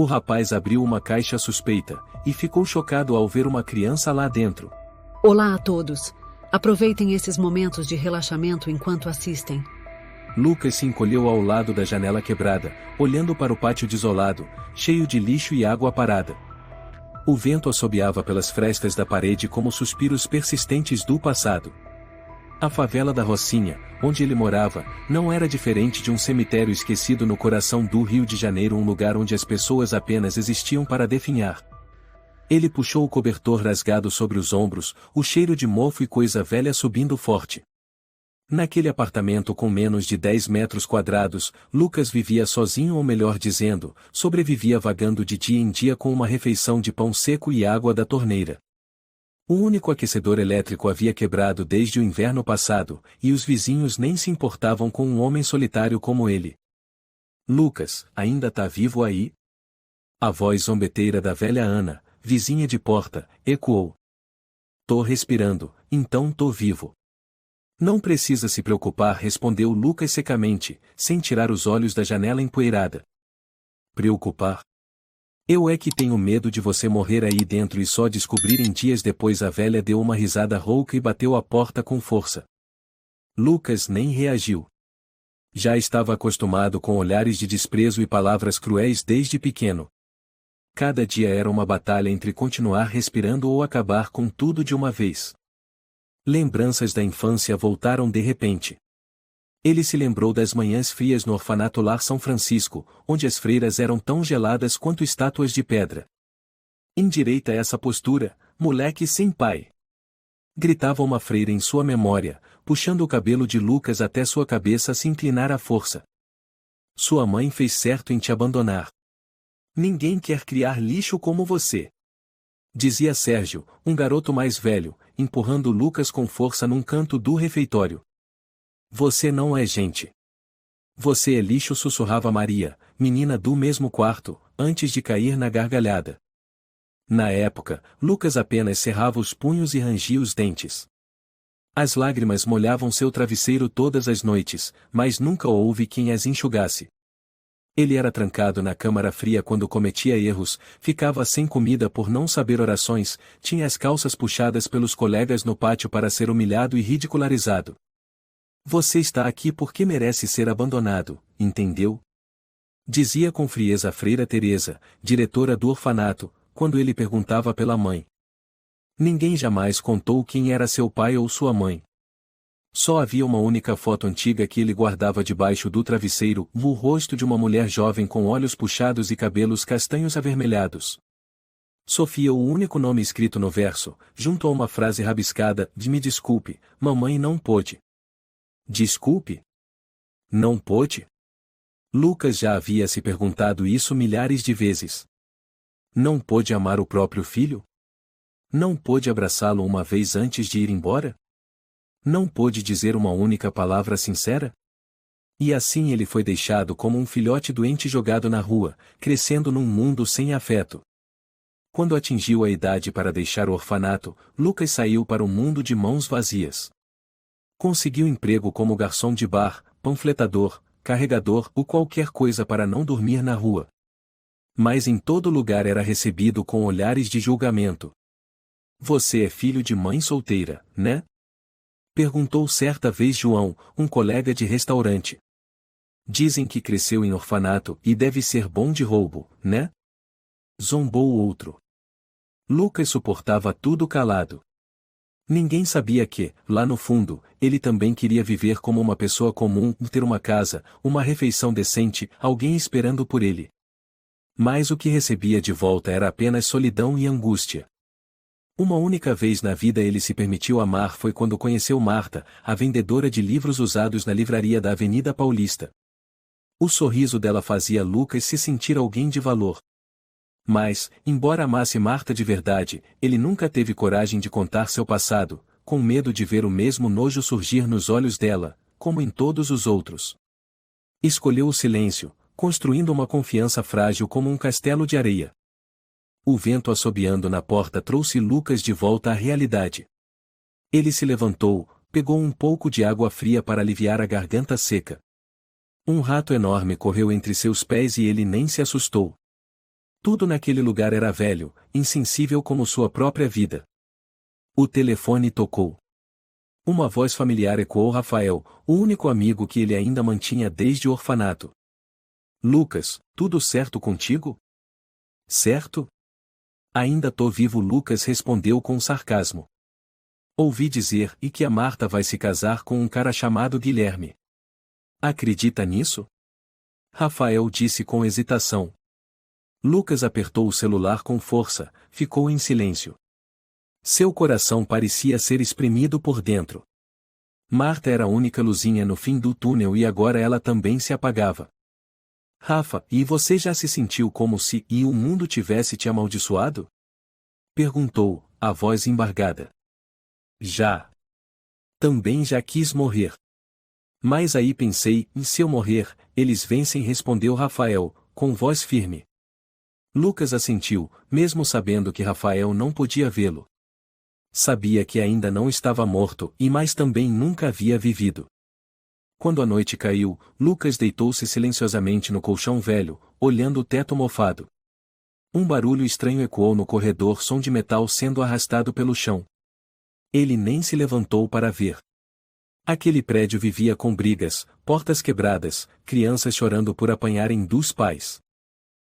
O rapaz abriu uma caixa suspeita, e ficou chocado ao ver uma criança lá dentro. Olá a todos. Aproveitem esses momentos de relaxamento enquanto assistem. Lucas se encolheu ao lado da janela quebrada, olhando para o pátio desolado, cheio de lixo e água parada. O vento assobiava pelas frestas da parede como suspiros persistentes do passado. A favela da Rocinha, onde ele morava, não era diferente de um cemitério esquecido no coração do Rio de Janeiro, um lugar onde as pessoas apenas existiam para definhar. Ele puxou o cobertor rasgado sobre os ombros, o cheiro de mofo e coisa velha subindo forte. Naquele apartamento com menos de 10 metros quadrados, Lucas vivia sozinho, ou melhor dizendo, sobrevivia vagando de dia em dia com uma refeição de pão seco e água da torneira. O único aquecedor elétrico havia quebrado desde o inverno passado, e os vizinhos nem se importavam com um homem solitário como ele. Lucas, ainda tá vivo aí? A voz zombeteira da velha Ana, vizinha de porta, ecoou. Tô respirando, então tô vivo. Não precisa se preocupar, respondeu Lucas secamente, sem tirar os olhos da janela empoeirada. Preocupar? Eu é que tenho medo de você morrer aí dentro e só descobrir em dias depois. A velha deu uma risada rouca e bateu a porta com força. Lucas nem reagiu. Já estava acostumado com olhares de desprezo e palavras cruéis desde pequeno. Cada dia era uma batalha entre continuar respirando ou acabar com tudo de uma vez. Lembranças da infância voltaram de repente. Ele se lembrou das manhãs frias no orfanato Lar São Francisco, onde as freiras eram tão geladas quanto estátuas de pedra. Endireita essa postura, moleque sem pai! Gritava uma freira em sua memória, puxando o cabelo de Lucas até sua cabeça se inclinar à força. Sua mãe fez certo em te abandonar. Ninguém quer criar lixo como você. Dizia Sérgio, um garoto mais velho, empurrando Lucas com força num canto do refeitório. Você não é gente. Você é lixo, sussurrava Maria, menina do mesmo quarto, antes de cair na gargalhada. Na época, Lucas apenas cerrava os punhos e rangia os dentes. As lágrimas molhavam seu travesseiro todas as noites, mas nunca houve quem as enxugasse. Ele era trancado na câmara fria quando cometia erros, ficava sem comida por não saber orações, tinha as calças puxadas pelos colegas no pátio para ser humilhado e ridicularizado. Você está aqui porque merece ser abandonado, entendeu? Dizia com frieza a freira Teresa, diretora do orfanato, quando ele perguntava pela mãe. Ninguém jamais contou quem era seu pai ou sua mãe. Só havia uma única foto antiga que ele guardava debaixo do travesseiro, o rosto de uma mulher jovem com olhos puxados e cabelos castanhos avermelhados. Sofia, o único nome escrito no verso, junto a uma frase rabiscada, de me desculpe, mamãe não pôde. Desculpe? Não pôde? Lucas já havia se perguntado isso milhares de vezes. Não pôde amar o próprio filho? Não pôde abraçá-lo uma vez antes de ir embora? Não pôde dizer uma única palavra sincera? E assim ele foi deixado como um filhote doente jogado na rua, crescendo num mundo sem afeto. Quando atingiu a idade para deixar o orfanato, Lucas saiu para o mundo de mãos vazias. Conseguiu emprego como garçom de bar, panfletador, carregador ou qualquer coisa para não dormir na rua. Mas em todo lugar era recebido com olhares de julgamento. Você é filho de mãe solteira, né? Perguntou certa vez João, um colega de restaurante. Dizem que cresceu em orfanato e deve ser bom de roubo, né? Zombou o outro. Lucas suportava tudo calado. Ninguém sabia que, lá no fundo, ele também queria viver como uma pessoa comum, ter uma casa, uma refeição decente, alguém esperando por ele. Mas o que recebia de volta era apenas solidão e angústia. Uma única vez na vida ele se permitiu amar, foi quando conheceu Marta, a vendedora de livros usados na livraria da Avenida Paulista. O sorriso dela fazia Lucas se sentir alguém de valor. Mas, embora amasse Marta de verdade, ele nunca teve coragem de contar seu passado, com medo de ver o mesmo nojo surgir nos olhos dela, como em todos os outros. Escolheu o silêncio, construindo uma confiança frágil como um castelo de areia. O vento assobiando na porta trouxe Lucas de volta à realidade. Ele se levantou, pegou um pouco de água fria para aliviar a garganta seca. Um rato enorme correu entre seus pés e ele nem se assustou. Tudo naquele lugar era velho, insensível como sua própria vida. O telefone tocou. Uma voz familiar ecoou Rafael, o único amigo que ele ainda mantinha desde o orfanato. Lucas, tudo certo contigo? Certo? Ainda tô vivo. Lucas respondeu com sarcasmo. Ouvi dizer e que a Marta vai se casar com um cara chamado Guilherme. Acredita nisso? Rafael disse com hesitação. Lucas apertou o celular com força, ficou em silêncio. Seu coração parecia ser espremido por dentro. Marta era a única luzinha no fim do túnel e agora ela também se apagava. Rafa, e você já se sentiu como se o mundo tivesse te amaldiçoado? Perguntou, a voz embargada. Já. Também já quis morrer. Mas aí pensei, e se eu morrer, eles vencem, respondeu Rafael, com voz firme. Lucas assentiu, mesmo sabendo que Rafael não podia vê-lo. Sabia que ainda não estava morto mas também nunca havia vivido. Quando a noite caiu, Lucas deitou-se silenciosamente no colchão velho, olhando o teto mofado. Um barulho estranho ecoou no corredor, som de metal sendo arrastado pelo chão. Ele nem se levantou para ver. Aquele prédio vivia com brigas, portas quebradas, crianças chorando por apanharem dos pais.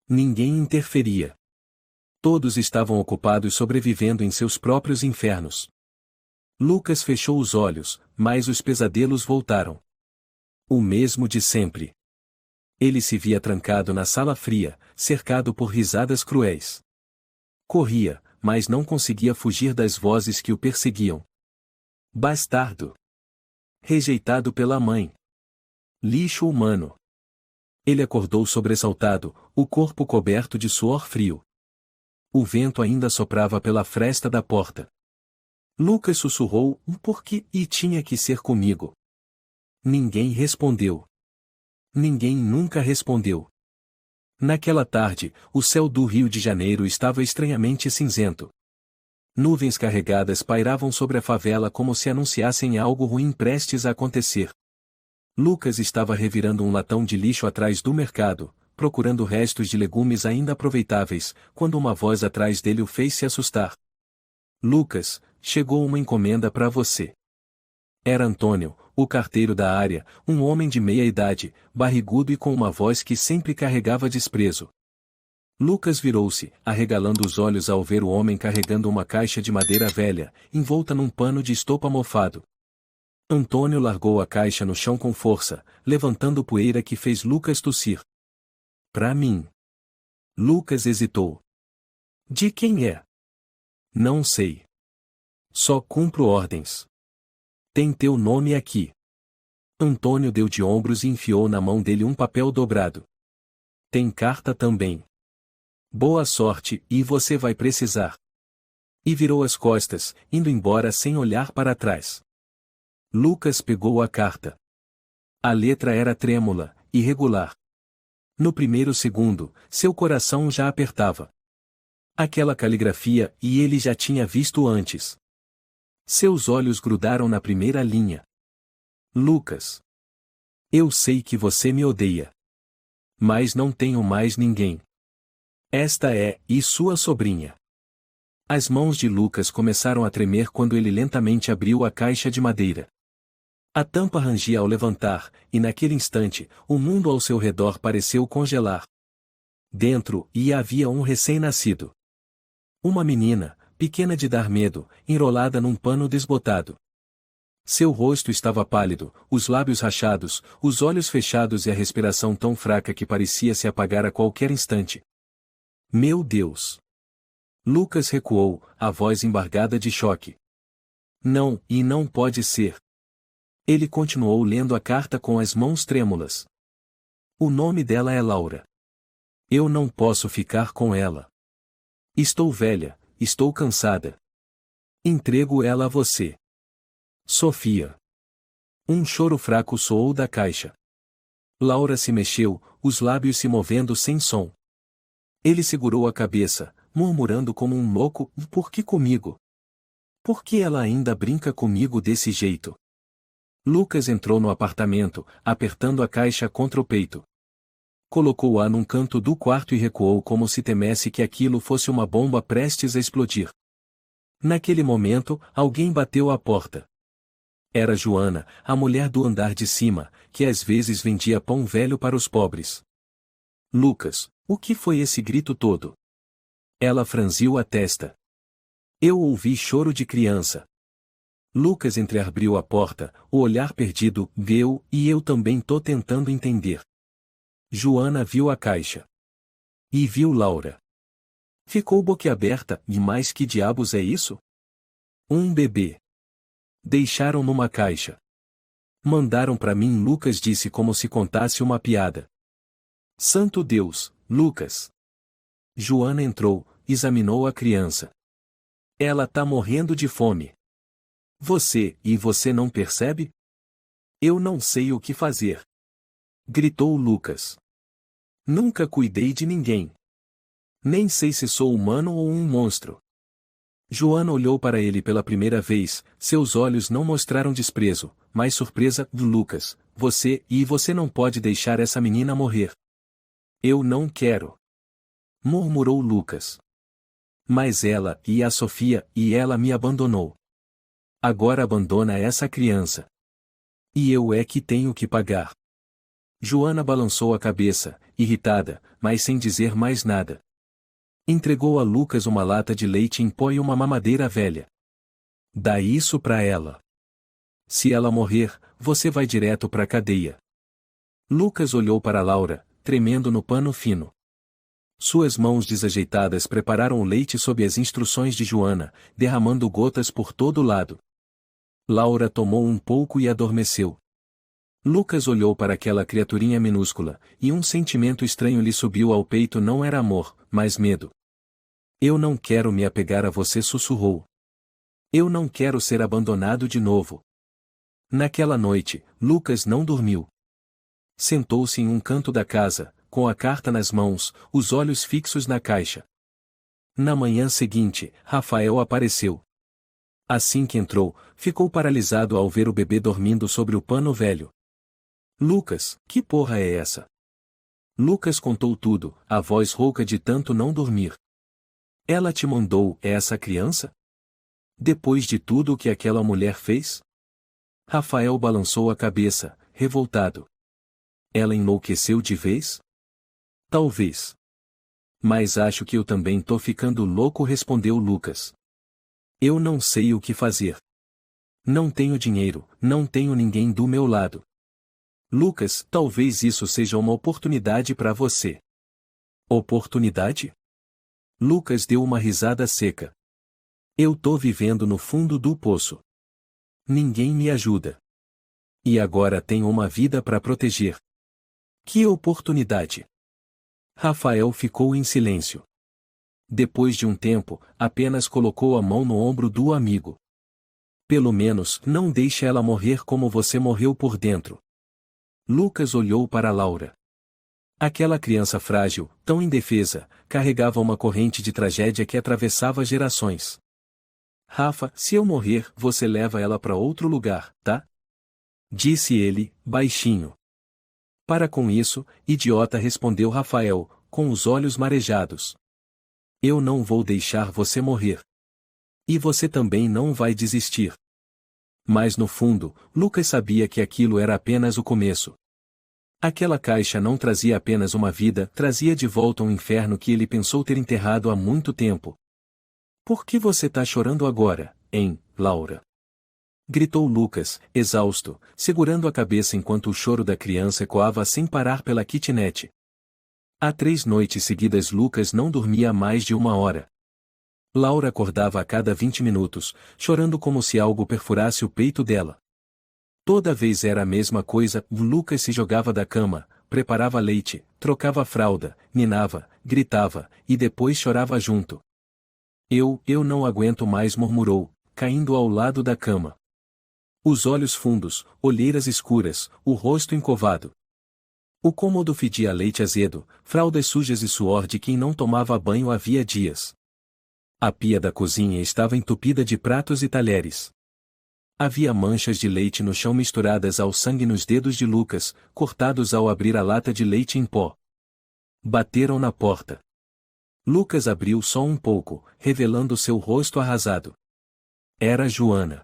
Ninguém interferia. Todos estavam ocupados sobrevivendo em seus próprios infernos. Lucas fechou os olhos, mas os pesadelos voltaram. O mesmo de sempre. Ele se via trancado na sala fria, cercado por risadas cruéis. Corria, mas não conseguia fugir das vozes que o perseguiam. Bastardo. Rejeitado pela mãe. Lixo humano. Ele acordou sobressaltado, o corpo coberto de suor frio. O vento ainda soprava pela fresta da porta. Lucas sussurrou, por que tinha que ser comigo? Ninguém respondeu. Ninguém nunca respondeu. Naquela tarde, o céu do Rio de Janeiro estava estranhamente cinzento. Nuvens carregadas pairavam sobre a favela como se anunciassem algo ruim prestes a acontecer. Lucas estava revirando um latão de lixo atrás do mercado, procurando restos de legumes ainda aproveitáveis, quando uma voz atrás dele o fez se assustar. Lucas, chegou uma encomenda para você. Era Antônio, o carteiro da área, um homem de meia idade, barrigudo e com uma voz que sempre carregava desprezo. Lucas virou-se, arregalando os olhos ao ver o homem carregando uma caixa de madeira velha, envolta num pano de estopa mofado. Antônio largou a caixa no chão com força, levantando poeira que fez Lucas tossir. Pra mim. Lucas hesitou. De quem é? Não sei. Só cumpro ordens. Tem teu nome aqui. Antônio deu de ombros e enfiou na mão dele um papel dobrado. Tem carta também. Boa sorte, e você vai precisar. E virou as costas, indo embora sem olhar para trás. Lucas pegou a carta. A letra era trêmula, irregular. No primeiro segundo, seu coração já apertava. Aquela caligrafia, ele já tinha visto antes. Seus olhos grudaram na primeira linha. Lucas. Eu sei que você me odeia. Mas não tenho mais ninguém. Esta é, e sua sobrinha. As mãos de Lucas começaram a tremer quando ele lentamente abriu a caixa de madeira. A tampa rangia ao levantar, e naquele instante, o mundo ao seu redor pareceu congelar. Dentro, havia um recém-nascido. Uma menina, pequena de dar medo, enrolada num pano desbotado. Seu rosto estava pálido, os lábios rachados, os olhos fechados e a respiração tão fraca que parecia se apagar a qualquer instante. Meu Deus! Lucas recuou, a voz embargada de choque. Não, e não pode ser. Ele continuou lendo a carta com as mãos trêmulas. O nome dela é Laura. Eu não posso ficar com ela. Estou velha, estou cansada. Entrego ela a você. Sofia. Um choro fraco soou da caixa. Laura se mexeu, os lábios se movendo sem som. Ele segurou a cabeça, murmurando como um louco, por que comigo? Por que ela ainda brinca comigo desse jeito? Lucas entrou no apartamento, apertando a caixa contra o peito. Colocou-a num canto do quarto e recuou como se temesse que aquilo fosse uma bomba prestes a explodir. Naquele momento, alguém bateu à porta. Era Joana, a mulher do andar de cima, que às vezes vendia pão velho para os pobres. Lucas, o que foi esse grito todo? Ela franziu a testa. Eu ouvi choro de criança. Lucas entreabriu a porta, o olhar perdido, viu, e eu também tô tentando entender. Joana viu a caixa. E viu Laura. Ficou boquiaberta, e mais que diabos é isso? Um bebê. Deixaram numa caixa. Mandaram pra mim, Lucas disse como se contasse uma piada. Santo Deus, Lucas. Joana entrou, examinou a criança. Ela tá morrendo de fome. Você não percebe? Eu não sei o que fazer. Gritou Lucas. Nunca cuidei de ninguém. Nem sei se sou humano ou um monstro. Joana olhou para ele pela primeira vez, seus olhos não mostraram desprezo, mas surpresa. Lucas, você não pode deixar essa menina morrer. Eu não quero. Murmurou Lucas. Mas ela, e a Sofia, e ela me abandonou. Agora abandona essa criança. E eu é que tenho que pagar. Joana balançou a cabeça, irritada, mas sem dizer mais nada. Entregou a Lucas uma lata de leite em pó e uma mamadeira velha. Dá isso pra ela. Se ela morrer, você vai direto pra cadeia. Lucas olhou para Laura, tremendo no pano fino. Suas mãos desajeitadas prepararam o leite sob as instruções de Joana, derramando gotas por todo lado. Laura tomou um pouco e adormeceu. Lucas olhou para aquela criaturinha minúscula, e um sentimento estranho lhe subiu ao peito. Não era amor, mas medo. Eu não quero me apegar a você, sussurrou. Eu não quero ser abandonado de novo. Naquela noite, Lucas não dormiu. Sentou-se em um canto da casa, com a carta nas mãos, os olhos fixos na caixa. Na manhã seguinte, Rafael apareceu. Assim que entrou, ficou paralisado ao ver o bebê dormindo sobre o pano velho. Lucas, que porra é essa? Lucas contou tudo, a voz rouca de tanto não dormir. Ela te mandou essa criança? Depois de tudo o que aquela mulher fez? Rafael balançou a cabeça, revoltado. Ela enlouqueceu de vez? Talvez. Mas acho que eu também tô ficando louco, respondeu Lucas. Eu não sei o que fazer. Não tenho dinheiro, não tenho ninguém do meu lado. Lucas, talvez isso seja uma oportunidade para você. Oportunidade? Lucas deu uma risada seca. Eu tô vivendo no fundo do poço. Ninguém me ajuda. E agora tenho uma vida para proteger. Que oportunidade? Rafael ficou em silêncio. Depois de um tempo, apenas colocou a mão no ombro do amigo. Pelo menos, não deixe ela morrer como você morreu por dentro. Lucas olhou para Laura. Aquela criança frágil, tão indefesa, carregava uma corrente de tragédia que atravessava gerações. Rafa, se eu morrer, você leva ela para outro lugar, tá? Disse ele, baixinho. Para com isso, idiota, respondeu Rafael, com os olhos marejados. Eu não vou deixar você morrer. E você também não vai desistir. Mas no fundo, Lucas sabia que aquilo era apenas o começo. Aquela caixa não trazia apenas uma vida, trazia de volta um inferno que ele pensou ter enterrado há muito tempo. Por que você tá chorando agora, hein, Laura? Gritou Lucas, exausto, segurando a cabeça enquanto o choro da criança ecoava sem parar pela kitnet. Há 3 noites seguidas Lucas não dormia há mais de 1 hora. Laura acordava a cada 20 minutos, chorando como se algo perfurasse o peito dela. Toda vez era a mesma coisa. Lucas se jogava da cama, preparava leite, trocava fralda, ninava, gritava, e depois chorava junto. Eu não aguento mais, murmurou, caindo ao lado da cama. Os olhos fundos, olheiras escuras, o rosto encovado. O cômodo fedia a leite azedo, fraldas sujas e suor de quem não tomava banho havia dias. A pia da cozinha estava entupida de pratos e talheres. Havia manchas de leite no chão misturadas ao sangue nos dedos de Lucas, cortados ao abrir a lata de leite em pó. Bateram na porta. Lucas abriu só um pouco, revelando seu rosto arrasado. Era Joana.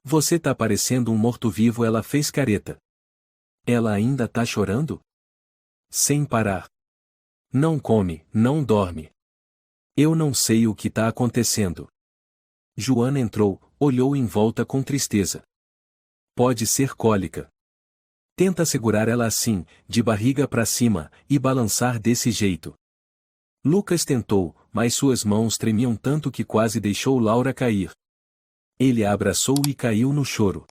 Você tá parecendo um morto-vivo, ela fez careta. Ela ainda tá chorando? Sem parar. Não come, não dorme. Eu não sei o que tá acontecendo. Joana entrou, olhou em volta com tristeza. Pode ser cólica. Tenta segurar ela assim, de barriga para cima, e balançar desse jeito. Lucas tentou, mas suas mãos tremiam tanto que quase deixou Laura cair. Ele a abraçou e caiu no choro.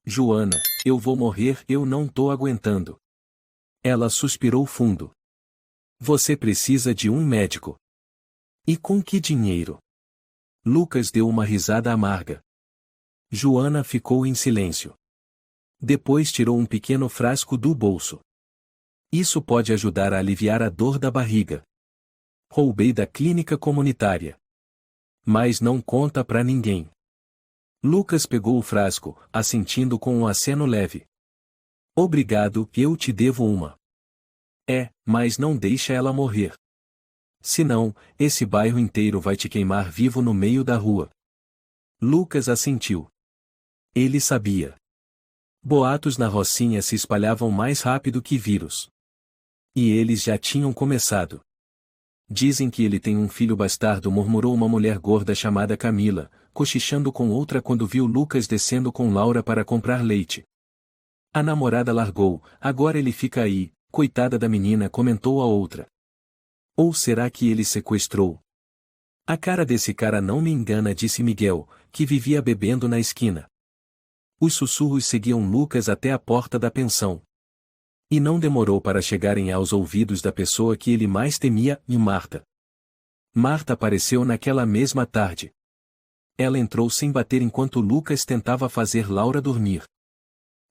Joana, eu vou morrer, eu não tô aguentando. Ela suspirou fundo. Você precisa de um médico. E com que dinheiro? Lucas deu uma risada amarga. Joana ficou em silêncio. Depois tirou um pequeno frasco do bolso. Isso pode ajudar a aliviar a dor da barriga. Roubei da clínica comunitária. Mas não conta pra ninguém. Lucas pegou o frasco, assentindo com um aceno leve. Obrigado, eu te devo uma. Mas não deixa ela morrer. Senão, esse bairro inteiro vai te queimar vivo no meio da rua. Lucas assentiu. Ele sabia. Boatos na Rocinha se espalhavam mais rápido que vírus. E eles já tinham começado. Dizem que ele tem um filho bastardo, murmurou uma mulher gorda chamada Camila, cochichando com outra quando viu Lucas descendo com Laura para comprar leite. A namorada largou, agora ele fica aí, coitada da menina, comentou a outra. Ou será que ele sequestrou? A cara desse cara não me engana, disse Miguel, que vivia bebendo na esquina. Os sussurros seguiam Lucas até a porta da pensão. E não demorou para chegarem aos ouvidos da pessoa que ele mais temia, e Marta. Marta apareceu naquela mesma tarde. Ela entrou sem bater enquanto Lucas tentava fazer Laura dormir.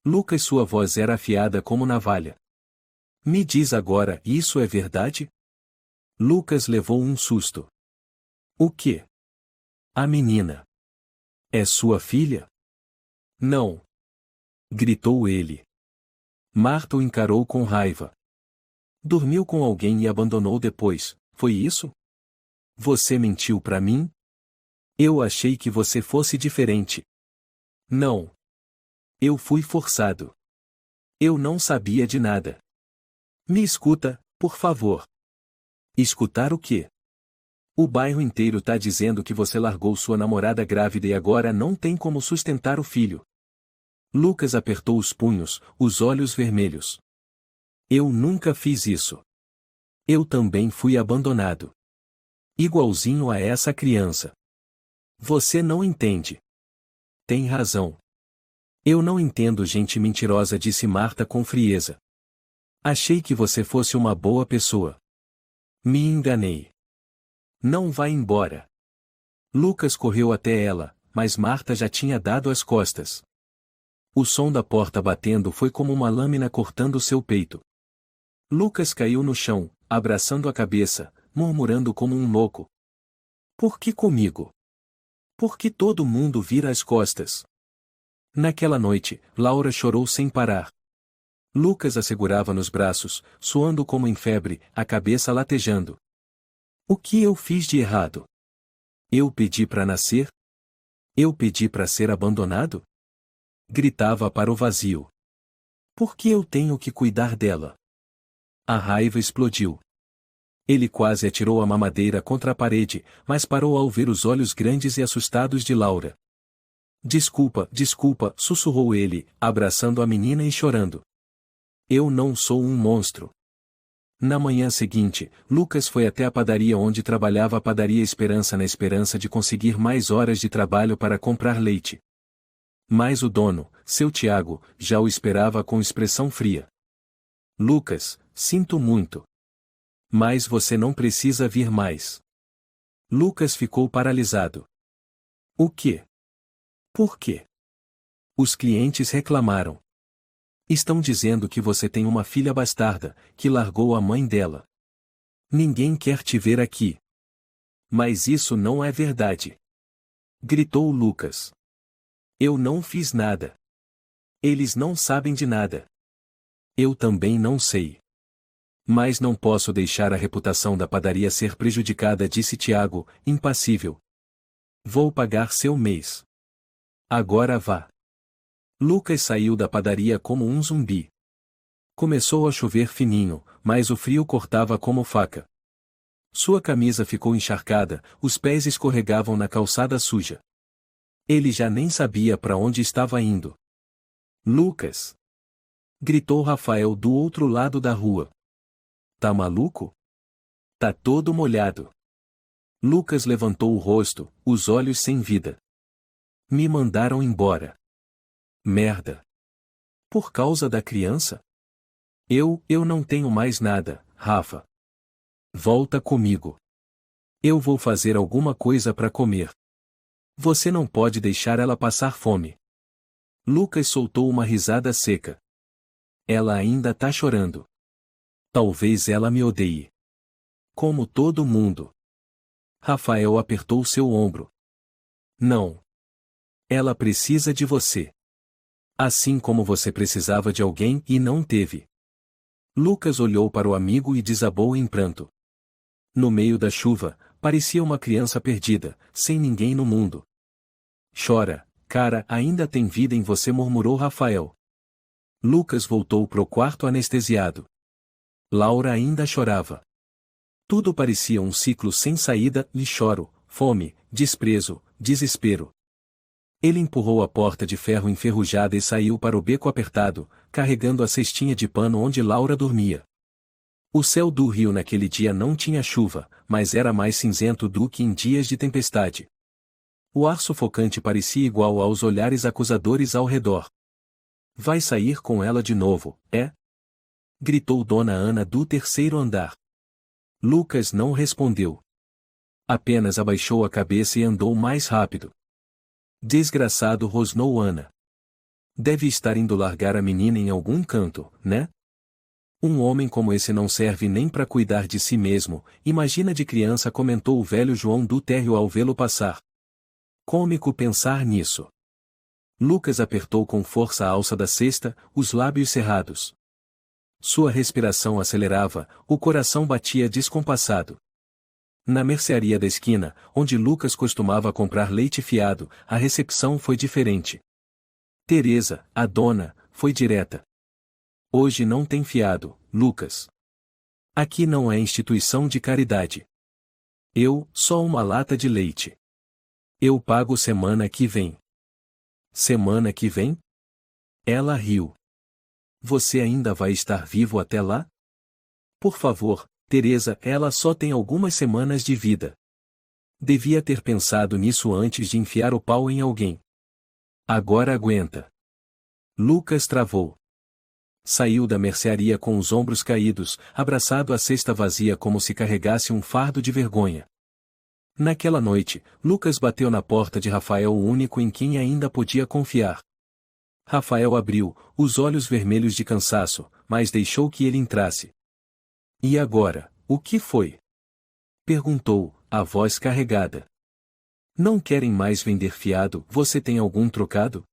Lucas, sua voz era afiada como navalha. Me diz agora, isso é verdade? Lucas levou um susto. O quê? A menina. É sua filha? Não. Gritou ele. Marta o encarou com raiva. Dormiu com alguém e abandonou depois, foi isso? Você mentiu pra mim? Eu achei que você fosse diferente. Não. Eu fui forçado. Eu não sabia de nada. Me escuta, por favor. Escutar o quê? O bairro inteiro tá dizendo que você largou sua namorada grávida e agora não tem como sustentar o filho. Lucas apertou os punhos, os olhos vermelhos. Eu nunca fiz isso. Eu também fui abandonado. Igualzinho a essa criança. Você não entende. Tem razão. Eu não entendo gente mentirosa, disse Marta com frieza. Achei que você fosse uma boa pessoa. Me enganei. Não vá embora. Lucas correu até ela, mas Marta já tinha dado as costas. O som da porta batendo foi como uma lâmina cortando seu peito. Lucas caiu no chão, abraçando a cabeça, murmurando como um louco. Por que comigo? Por que todo mundo vira as costas? Naquela noite, Laura chorou sem parar. Lucas a segurava nos braços, suando como em febre, a cabeça latejando. O que eu fiz de errado? Eu pedi para nascer? Eu pedi para ser abandonado? Gritava para o vazio. Por que eu tenho que cuidar dela? A raiva explodiu. Ele quase atirou a mamadeira contra a parede, mas parou ao ver os olhos grandes e assustados de Laura. Desculpa, desculpa, sussurrou ele, abraçando a menina e chorando. Eu não sou um monstro. Na manhã seguinte, Lucas foi até a padaria onde trabalhava, a padaria Esperança, na esperança de conseguir mais horas de trabalho para comprar leite. Mas o dono, seu Tiago, já o esperava com expressão fria. Lucas, sinto muito. Mas você não precisa vir mais. Lucas ficou paralisado. O quê? Por quê? Os clientes reclamaram. Estão dizendo que você tem uma filha bastarda, que largou a mãe dela. Ninguém quer te ver aqui. Mas isso não é verdade. Gritou Lucas. Eu não fiz nada. Eles não sabem de nada. Eu também não sei. Mas não posso deixar a reputação da padaria ser prejudicada, disse Tiago, impassível. Vou pagar seu mês. Agora vá. Lucas saiu da padaria como um zumbi. Começou a chover fininho, mas o frio cortava como faca. Sua camisa ficou encharcada, os pés escorregavam na calçada suja. Ele já nem sabia para onde estava indo. Lucas! Gritou Rafael do outro lado da rua. Tá maluco? Tá todo molhado. Lucas levantou o rosto, os olhos sem vida. Me mandaram embora. Merda. Por causa da criança? Eu não tenho mais nada, Rafa. Volta comigo. Eu vou fazer alguma coisa para comer. Você não pode deixar ela passar fome. Lucas soltou uma risada seca. Ela ainda tá chorando. Talvez ela me odeie. Como todo mundo. Rafael apertou seu ombro. Não. Ela precisa de você. Assim como você precisava de alguém e não teve. Lucas olhou para o amigo e desabou em pranto. No meio da chuva, parecia uma criança perdida, sem ninguém no mundo. Chora, cara, ainda tem vida em você, murmurou Rafael. Lucas voltou pro quarto anestesiado. Laura ainda chorava. Tudo parecia um ciclo sem saída, e choro, fome, desprezo, desespero. Ele empurrou a porta de ferro enferrujada e saiu para o beco apertado, carregando a cestinha de pano onde Laura dormia. O céu do Rio naquele dia não tinha chuva, mas era mais cinzento do que em dias de tempestade. O ar sufocante parecia igual aos olhares acusadores ao redor. Vai sair com ela de novo, é? Gritou Dona Ana do terceiro andar. Lucas não respondeu. Apenas abaixou a cabeça e andou mais rápido. Desgraçado, rosnou Ana. Deve estar indo largar a menina em algum canto, né? Um homem como esse não serve nem para cuidar de si mesmo, imagina de criança, comentou o velho João do térreo ao vê-lo passar. Cômico pensar nisso. Lucas apertou com força a alça da cesta, os lábios cerrados. Sua respiração acelerava, o coração batia descompassado. Na mercearia da esquina, onde Lucas costumava comprar leite fiado, a recepção foi diferente. Teresa, a dona, foi direta. Hoje não tem fiado, Lucas. Aqui não é instituição de caridade. Só uma lata de leite. Eu pago semana que vem. Semana que vem? Ela riu. Você ainda vai estar vivo até lá? Por favor, Teresa, ela só tem algumas semanas de vida. Devia ter pensado nisso antes de enfiar o pau em alguém. Agora aguenta. Lucas travou. Saiu da mercearia com os ombros caídos, abraçado à cesta vazia como se carregasse um fardo de vergonha. Naquela noite, Lucas bateu na porta de Rafael, o único em quem ainda podia confiar. Rafael abriu, os olhos vermelhos de cansaço, mas deixou que ele entrasse. E agora, o que foi? Perguntou, a voz carregada. Não querem mais vender fiado, você tem algum trocado?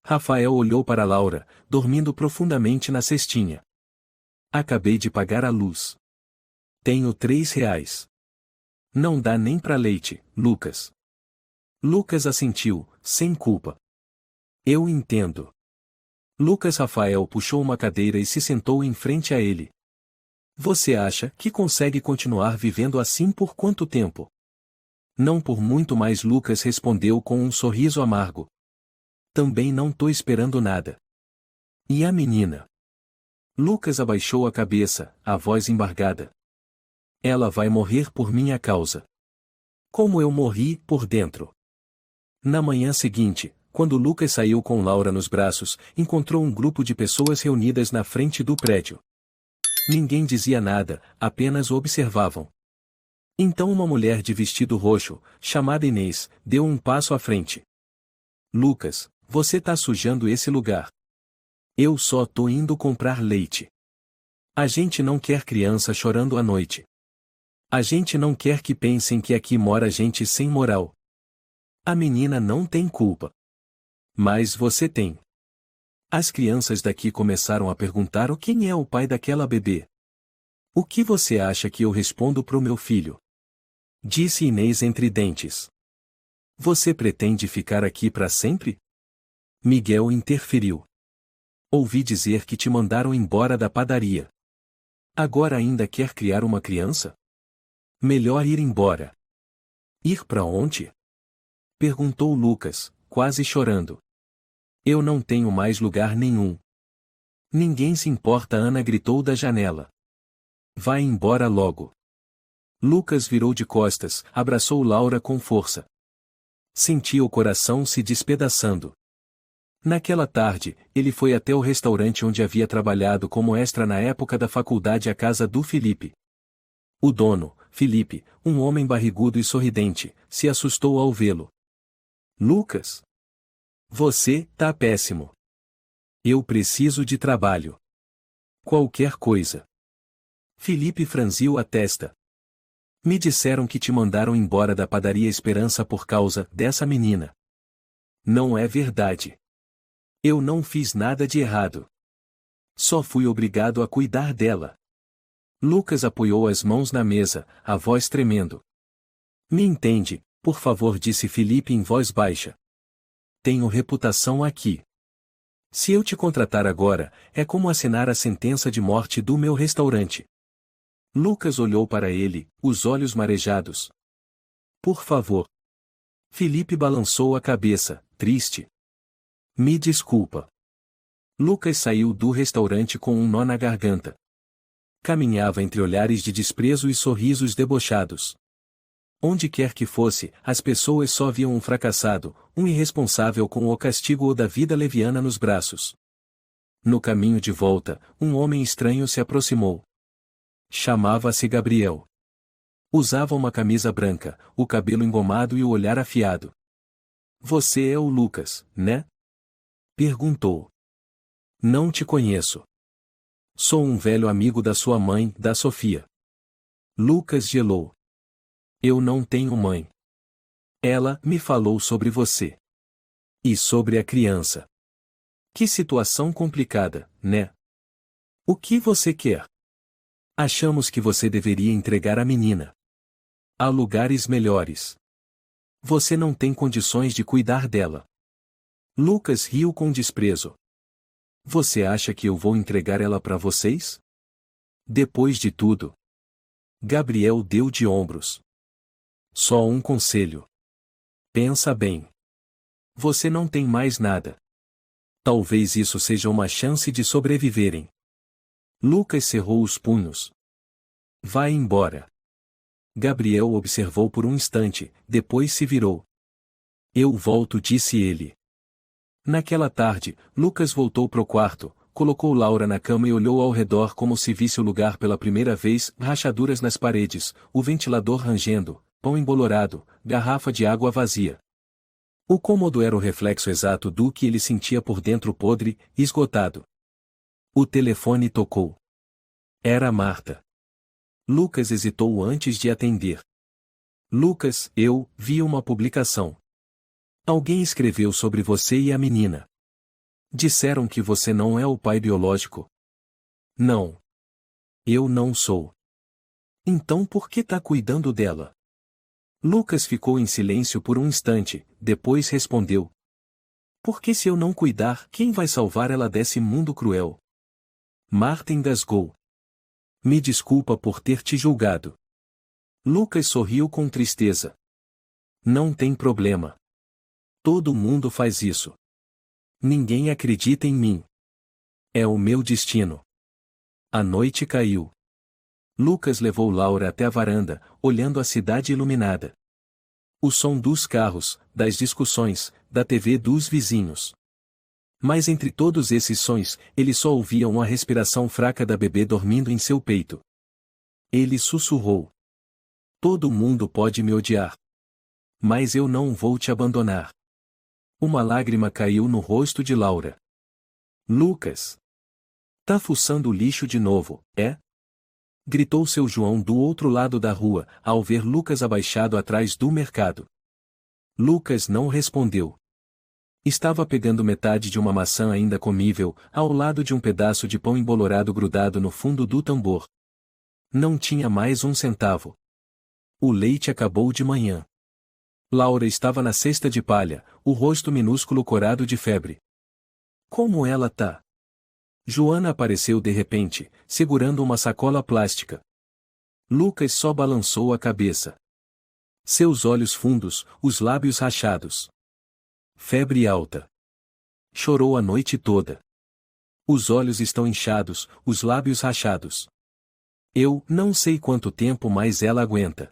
Rafael olhou para Laura, dormindo profundamente na cestinha. Acabei de pagar a luz. Tenho R$3. Não dá nem para leite, Lucas. Lucas assentiu, sem culpa. Eu entendo. Rafael puxou uma cadeira e se sentou em frente a ele. Você acha que consegue continuar vivendo assim por quanto tempo? Não por muito mais, Lucas respondeu com um sorriso amargo. Também não tô esperando nada. E a menina? Lucas abaixou a cabeça, a voz embargada. Ela vai morrer por minha causa. Como eu morri por dentro. Na manhã seguinte, quando Lucas saiu com Laura nos braços, encontrou um grupo de pessoas reunidas na frente do prédio. Ninguém dizia nada, apenas o observavam. Então uma mulher de vestido roxo, chamada Inês, deu um passo à frente. Lucas, você tá sujando esse lugar. Eu só tô indo comprar leite. A gente não quer criança chorando à noite. A gente não quer que pensem que aqui mora gente sem moral. A menina não tem culpa. Mas você tem. As crianças daqui começaram a perguntar quem é o pai daquela bebê. O que você acha que eu respondo pro meu filho? Disse Inês entre dentes. Você pretende ficar aqui para sempre? Miguel interferiu. Ouvi dizer que te mandaram embora da padaria. Agora ainda quer criar uma criança? Melhor ir embora. Ir para onde? Perguntou Lucas, quase chorando. Eu não tenho mais lugar nenhum. Ninguém se importa, Ana gritou da janela. Vai embora logo. Lucas virou de costas, abraçou Laura com força. Sentia o coração se despedaçando. Naquela tarde, ele foi até o restaurante onde havia trabalhado como extra na época da faculdade à casa do Felipe. O dono, Felipe, um homem barrigudo e sorridente, se assustou ao vê-lo. Lucas? Você tá péssimo. Eu preciso de trabalho. Qualquer coisa. Felipe franziu a testa. Me disseram que te mandaram embora da padaria Esperança por causa dessa menina. Não é verdade. Eu não fiz nada de errado. Só fui obrigado a cuidar dela. Lucas apoiou as mãos na mesa, a voz tremendo. Me entende, por favor, disse Felipe em voz baixa. Tenho reputação aqui. Se eu te contratar agora, é como assinar a sentença de morte do meu restaurante. Lucas olhou para ele, os olhos marejados. Por favor. Felipe balançou a cabeça, triste. Me desculpa. Lucas saiu do restaurante com um nó na garganta. Caminhava entre olhares de desprezo e sorrisos debochados. Onde quer que fosse, as pessoas só viam um fracassado, um irresponsável com o castigo ou da vida leviana nos braços. No caminho de volta, um homem estranho se aproximou. Chamava-se Gabriel. Usava uma camisa branca, o cabelo engomado e o olhar afiado. Você é o Lucas, né? Perguntou. Não te conheço. Sou um velho amigo da sua mãe, da Sofia. Lucas gelou. Eu não tenho mãe. Ela me falou sobre você. E sobre a criança. Que situação complicada, né? O que você quer? Achamos que você deveria entregar a menina. Há lugares melhores. Você não tem condições de cuidar dela. Lucas riu com desprezo. Você acha que eu vou entregar ela para vocês? Depois de tudo. Gabriel deu de ombros. Só um conselho. Pensa bem. Você não tem mais nada. Talvez isso seja uma chance de sobreviverem. Lucas cerrou os punhos. Vai embora. Gabriel observou por um instante, depois se virou. Eu volto, disse ele. Naquela tarde, Lucas voltou pro quarto, colocou Laura na cama e olhou ao redor como se visse o lugar pela primeira vez, rachaduras nas paredes, o ventilador rangendo, pão embolorado, garrafa de água vazia. O cômodo era o reflexo exato do que ele sentia por dentro, podre, esgotado. O telefone tocou. Era Marta. Lucas hesitou antes de atender. Lucas, eu vi uma publicação. Alguém escreveu sobre você e a menina. Disseram que você não é o pai biológico. Não. Eu não sou. Então por que tá cuidando dela? Lucas ficou em silêncio por um instante, depois respondeu. Porque se eu não cuidar, quem vai salvar ela desse mundo cruel? Marta engasgou. Me desculpa por ter te julgado. Lucas sorriu com tristeza. Não tem problema. Todo mundo faz isso. Ninguém acredita em mim. É o meu destino. A noite caiu. Lucas levou Laura até a varanda, olhando a cidade iluminada. O som dos carros, das discussões, da TV dos vizinhos. Mas entre todos esses sons, ele só ouvia uma respiração fraca da bebê dormindo em seu peito. Ele sussurrou. Todo mundo pode me odiar. Mas eu não vou te abandonar. Uma lágrima caiu no rosto de Laura. Lucas. Tá fuçando o lixo de novo, é? Gritou seu João do outro lado da rua, ao ver Lucas abaixado atrás do mercado. Lucas não respondeu. Estava pegando metade de uma maçã ainda comível, ao lado de um pedaço de pão embolorado grudado no fundo do tambor. Não tinha mais um centavo. O leite acabou de manhã. Laura estava na cesta de palha, o rosto minúsculo corado de febre. Como ela tá? Joana apareceu de repente, segurando uma sacola plástica. Lucas só balançou a cabeça. Seus olhos fundos, os lábios rachados. Febre alta. Chorou a noite toda. Os olhos estão inchados, os lábios rachados. Eu não sei quanto tempo mais ela aguenta.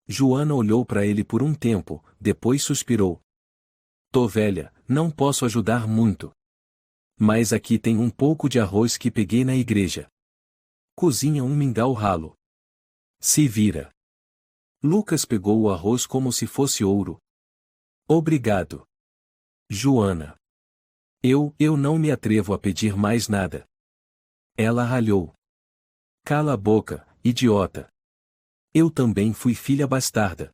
Joana olhou para ele por um tempo, depois suspirou. Tô velha, não posso ajudar muito. Mas aqui tem um pouco de arroz que peguei na igreja. Cozinha um mingau ralo. Se vira. Lucas pegou o arroz como se fosse ouro. Obrigado. Joana. Eu não me atrevo a pedir mais nada. Ela ralhou. Cala a boca, idiota. Eu também fui filha bastarda.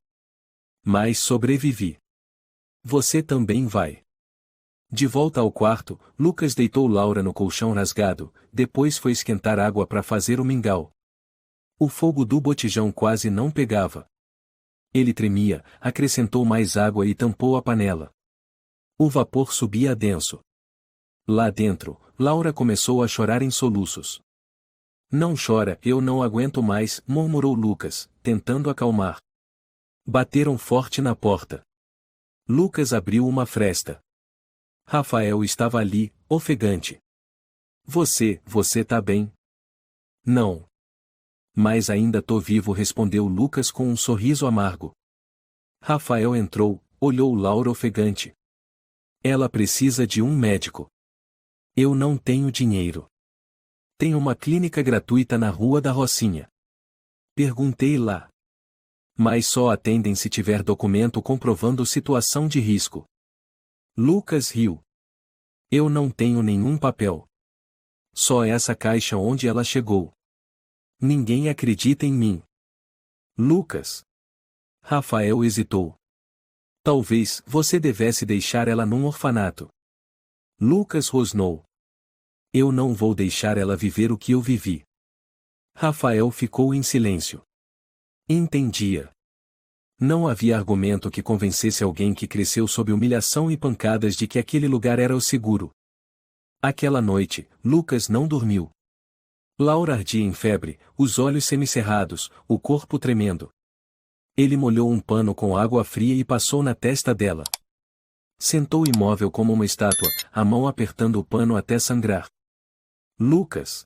Mas sobrevivi. Você também vai. De volta ao quarto, Lucas deitou Laura no colchão rasgado, depois foi esquentar água para fazer o mingau. O fogo do botijão quase não pegava. Ele tremia, acrescentou mais água e tampou a panela. O vapor subia denso. Lá dentro, Laura começou a chorar em soluços. Não chora, eu não aguento mais, murmurou Lucas, tentando acalmar. Bateram forte na porta. Lucas abriu uma fresta. Rafael estava ali, ofegante. Você tá bem? Não. Mas ainda tô vivo, respondeu Lucas com um sorriso amargo. Rafael entrou, olhou Laura ofegante. Ela precisa de um médico. Eu não tenho dinheiro. Tem uma clínica gratuita na Rua da Rocinha. Perguntei lá. Mas só atendem se tiver documento comprovando situação de risco. Lucas riu. Eu não tenho nenhum papel. Só essa caixa onde ela chegou. Ninguém acredita em mim. Lucas. Rafael hesitou. Talvez você devesse deixar ela num orfanato. Lucas rosnou. Eu não vou deixar ela viver o que eu vivi. Rafael ficou em silêncio. Entendia. Não havia argumento que convencesse alguém que cresceu sob humilhação e pancadas de que aquele lugar era o seguro. Aquela noite, Lucas não dormiu. Laura ardia em febre, os olhos semicerrados, o corpo tremendo. Ele molhou um pano com água fria e passou na testa dela. Sentou imóvel como uma estátua, a mão apertando o pano até sangrar. Lucas.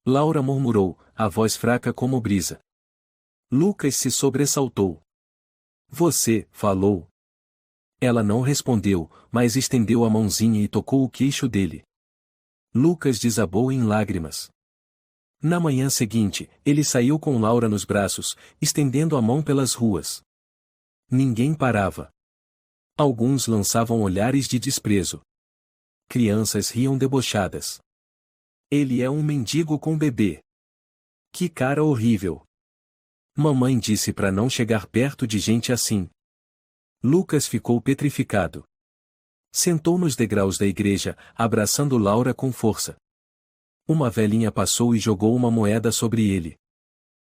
Laura murmurou, a voz fraca como brisa. Lucas se sobressaltou. Você, falou. Ela não respondeu, mas estendeu a mãozinha e tocou o queixo dele. Lucas desabou em lágrimas. Na manhã seguinte, ele saiu com Laura nos braços, estendendo a mão pelas ruas. Ninguém parava. Alguns lançavam olhares de desprezo. Crianças riam debochadas. Ele é um mendigo com bebê. Que cara horrível. Mamãe disse para não chegar perto de gente assim. Lucas ficou petrificado. Sentou nos degraus da igreja, abraçando Laura com força. Uma velhinha passou e jogou uma moeda sobre ele.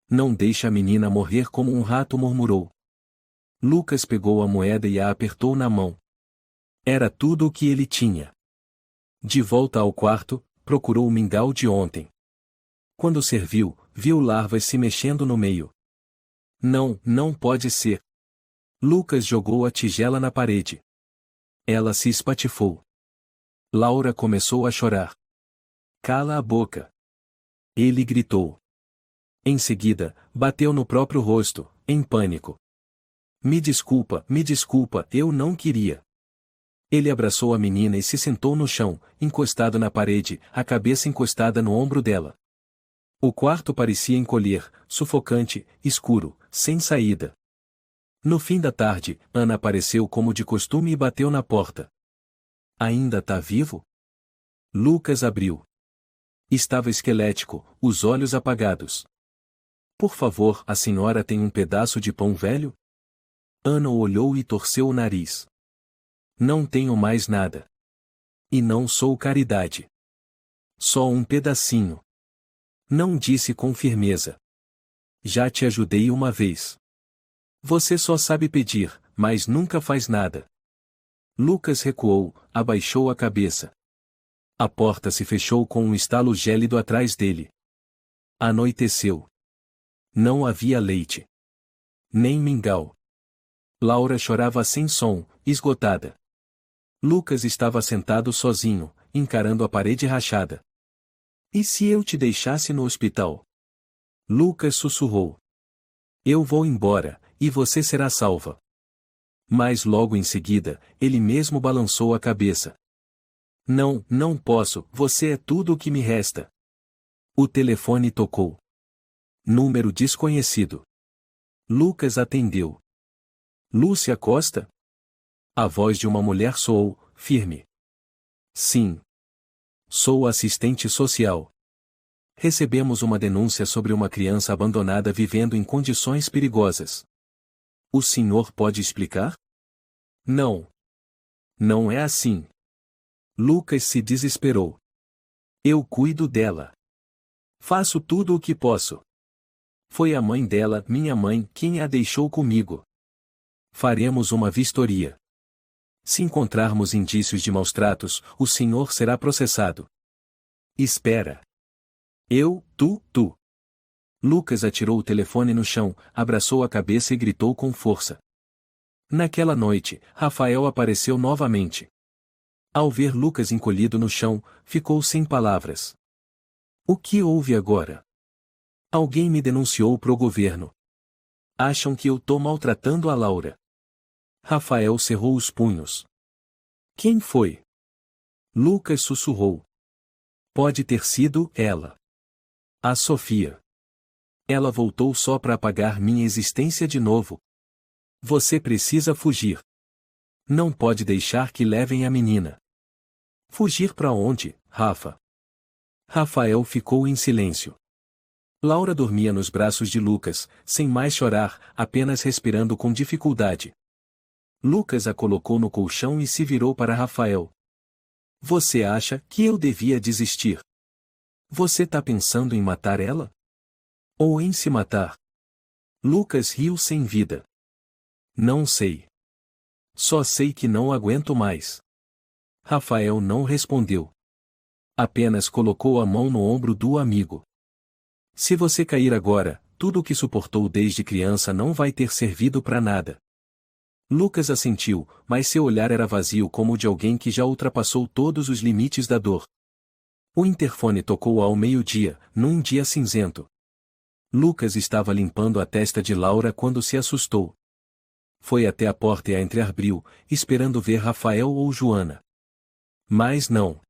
Não deixa a menina morrer como um rato, murmurou. Lucas pegou a moeda e a apertou na mão. Era tudo o que ele tinha. De volta ao quarto, procurou o mingau de ontem. Quando serviu, viu larvas se mexendo no meio. Não pode ser. Lucas jogou a tigela na parede. Ela se espatifou. Laura começou a chorar. Cala a boca. Ele gritou. Em seguida, bateu no próprio rosto, em pânico. Me desculpa, eu não queria. Ele abraçou a menina e se sentou no chão, encostado na parede, a cabeça encostada no ombro dela. O quarto parecia encolher, sufocante, escuro, sem saída. No fim da tarde, Ana apareceu como de costume e bateu na porta. Ainda tá vivo? Lucas abriu. Estava esquelético, os olhos apagados. Por favor, a senhora tem um pedaço de pão velho? Ana olhou e torceu o nariz. Não tenho mais nada. E não sou caridade. Só um pedacinho. Não disse com firmeza. Já te ajudei uma vez. Você só sabe pedir, mas nunca faz nada. Lucas recuou, abaixou a cabeça. A porta se fechou com um estalo gélido atrás dele. Anoiteceu. Não havia leite. Nem mingau. Laura chorava sem som, esgotada. Lucas estava sentado sozinho, encarando a parede rachada. E se eu te deixasse no hospital? Lucas sussurrou. Eu vou embora, e você será salva. Mas logo em seguida, ele mesmo balançou a cabeça. Não, não posso, você é tudo o que me resta. O telefone tocou. Número desconhecido. Lucas atendeu. Lúcia Costa? A voz de uma mulher soou, firme. Sim. Sou assistente social. Recebemos uma denúncia sobre uma criança abandonada vivendo em condições perigosas. O senhor pode explicar? Não. Não é assim. Lucas se desesperou. Eu cuido dela. Faço tudo o que posso. Foi a mãe dela, minha mãe, quem a deixou comigo. Faremos uma vistoria. Se encontrarmos indícios de maus-tratos, o senhor será processado. Espera. Tu. Lucas atirou o telefone no chão, abraçou a cabeça e gritou com força. Naquela noite, Rafael apareceu novamente. Ao ver Lucas encolhido no chão, ficou sem palavras. O que houve agora? Alguém me denunciou pro governo. Acham que eu tô maltratando a Laura. Rafael cerrou os punhos. Quem foi? Lucas sussurrou. Pode ter sido ela. A Sofia. Ela voltou só para apagar minha existência de novo. Você precisa fugir. Não pode deixar que levem a menina. Fugir para onde, Rafa? Rafael ficou em silêncio. Laura dormia nos braços de Lucas, sem mais chorar, apenas respirando com dificuldade. Lucas a colocou no colchão e se virou para Rafael. Você acha que eu devia desistir? Você tá pensando em matar ela? Ou em se matar? Lucas riu sem vida. Não sei. Só sei que não aguento mais. Rafael não respondeu. Apenas colocou a mão no ombro do amigo. Se você cair agora, tudo o que suportou desde criança não vai ter servido para nada. Lucas assentiu, mas seu olhar era vazio como o de alguém que já ultrapassou todos os limites da dor. O interfone tocou ao meio-dia, num dia cinzento. Lucas estava limpando a testa de Laura quando se assustou. Foi até a porta e a entreabriu, esperando ver Rafael ou Joana. Mas não.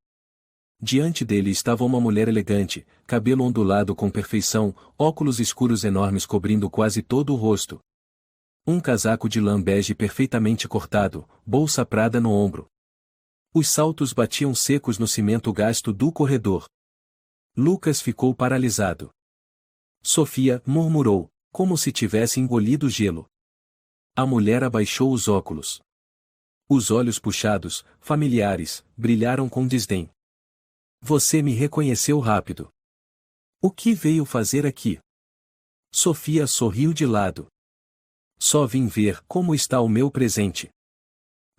Diante dele estava uma mulher elegante, cabelo ondulado com perfeição, óculos escuros enormes cobrindo quase todo o rosto. Um casaco de lã bege perfeitamente cortado, bolsa prada no ombro. Os saltos batiam secos no cimento gasto do corredor. Lucas ficou paralisado. Sofia murmurou, como se tivesse engolido gelo. A mulher abaixou os óculos. Os olhos puxados, familiares, brilharam com desdém. Você me reconheceu rápido. O que veio fazer aqui? Sofia sorriu de lado. Só vim ver como está o meu presente.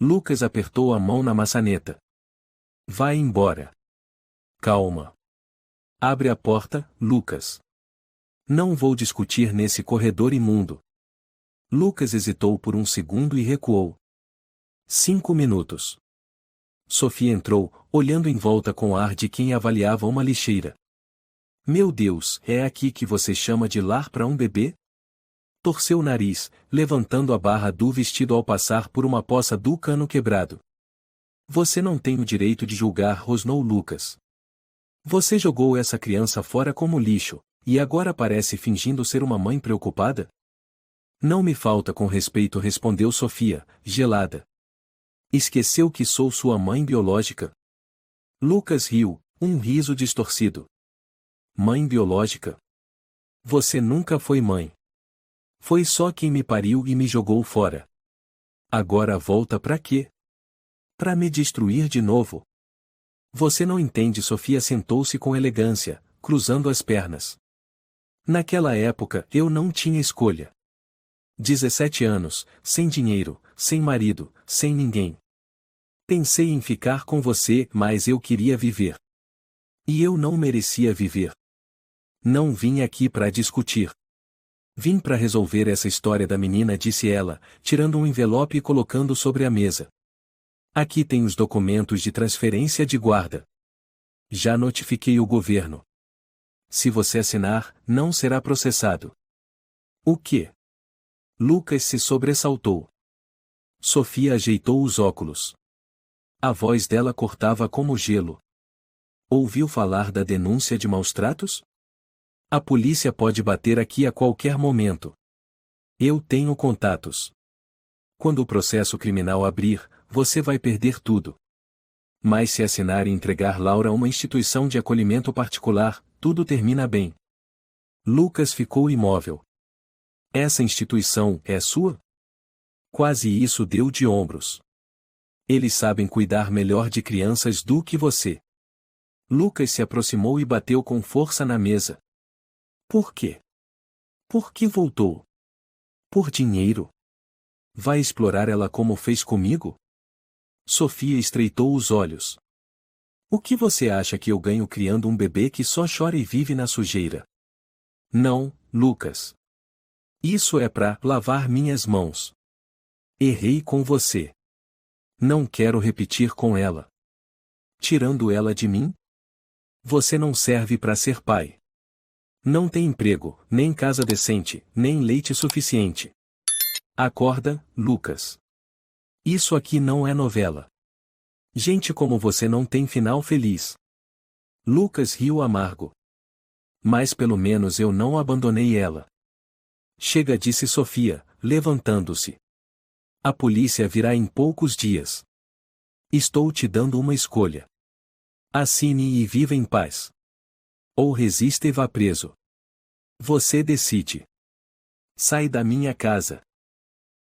Lucas apertou a mão na maçaneta. Vai embora. Calma. Abre a porta, Lucas. Não vou discutir nesse corredor imundo. Lucas hesitou por um segundo e recuou. 5 minutos. Sofia entrou, olhando em volta com ar de quem avaliava uma lixeira. Meu Deus, é aqui que você chama de lar para um bebê? Torceu o nariz, levantando a barra do vestido ao passar por uma poça do cano quebrado. Você não tem o direito de julgar, rosnou Lucas. Você jogou essa criança fora como lixo, e agora parece fingindo ser uma mãe preocupada? Não me falta com respeito, respondeu Sofia, gelada. Esqueceu que sou sua mãe biológica? Lucas riu, um riso distorcido. Mãe biológica? Você nunca foi mãe. Foi só quem me pariu e me jogou fora. Agora volta pra quê? Pra me destruir de novo. Você não entende. Sofia sentou-se com elegância, cruzando as pernas. Naquela época eu não tinha escolha. 17 anos, sem dinheiro, sem marido, sem ninguém. Pensei em ficar com você, mas eu queria viver. E eu não merecia viver. Não vim aqui para discutir. Vim para resolver essa história da menina, disse ela, tirando um envelope e colocando sobre a mesa. Aqui tem os documentos de transferência de guarda. Já notifiquei o governo. Se você assinar, não será processado. O quê? Lucas se sobressaltou. Sofia ajeitou os óculos. A voz dela cortava como gelo. Ouviu falar da denúncia de maus-tratos? A polícia pode bater aqui a qualquer momento. Eu tenho contatos. Quando o processo criminal abrir, você vai perder tudo. Mas se assinar e entregar Laura a uma instituição de acolhimento particular, tudo termina bem. Lucas ficou imóvel. Essa instituição é sua? Quase isso deu de ombros. Eles sabem cuidar melhor de crianças do que você. Lucas se aproximou e bateu com força na mesa. Por quê? Por que voltou? Por dinheiro? Vai explorar ela como fez comigo? Sofia estreitou os olhos. O que você acha que eu ganho criando um bebê que só chora e vive na sujeira? Não, Lucas. Isso é para lavar minhas mãos. Errei com você. Não quero repetir com ela. Tirando ela de mim? Você não serve para ser pai. Não tem emprego, nem casa decente, nem leite suficiente. Acorda, Lucas. Isso aqui não é novela. Gente como você não tem final feliz. Lucas riu amargo. Mas pelo menos eu não abandonei ela. Chega, disse Sofia, levantando-se. A polícia virá em poucos dias. Estou te dando uma escolha. Assine e viva em paz. Ou resista e vá preso. Você decide. Sai da minha casa.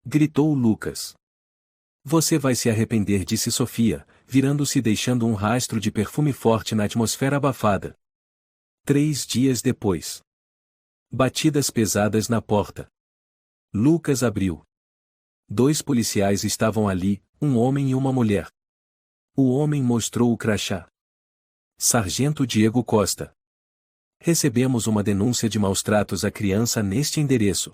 Gritou Lucas. Você vai se arrepender, disse Sofia, virando-se e deixando um rastro de perfume forte na atmosfera abafada. 3 dias depois. Batidas pesadas na porta. Lucas abriu. 2 policiais estavam ali, um homem e uma mulher. O homem mostrou o crachá. Sargento Diego Costa. Recebemos uma denúncia de maus-tratos à criança neste endereço.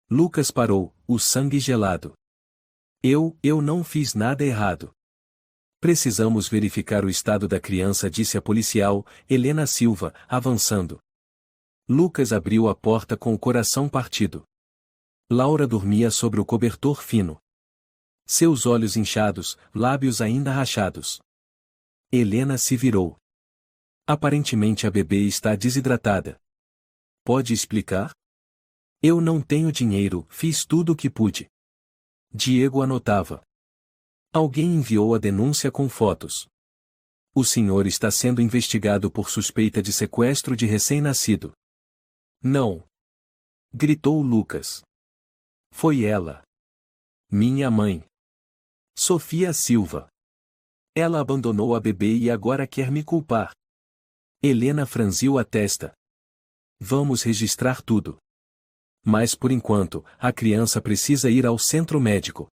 Lucas parou, o sangue gelado. Eu não fiz nada errado. Precisamos verificar o estado da criança, disse a policial, Helena Silva, avançando. Lucas abriu a porta com o coração partido. Laura dormia sobre o cobertor fino. Seus olhos inchados, lábios ainda rachados. Helena se virou. Aparentemente a bebê está desidratada. Pode explicar? Eu não tenho dinheiro, fiz tudo o que pude. Diego anotava. Alguém enviou a denúncia com fotos. O senhor está sendo investigado por suspeita de sequestro de recém-nascido. Não. Gritou Lucas. Foi ela. Minha mãe. Sofia Silva. Ela abandonou a bebê e agora quer me culpar. Helena franziu a testa. Vamos registrar tudo. Mas por enquanto, a criança precisa ir ao centro médico.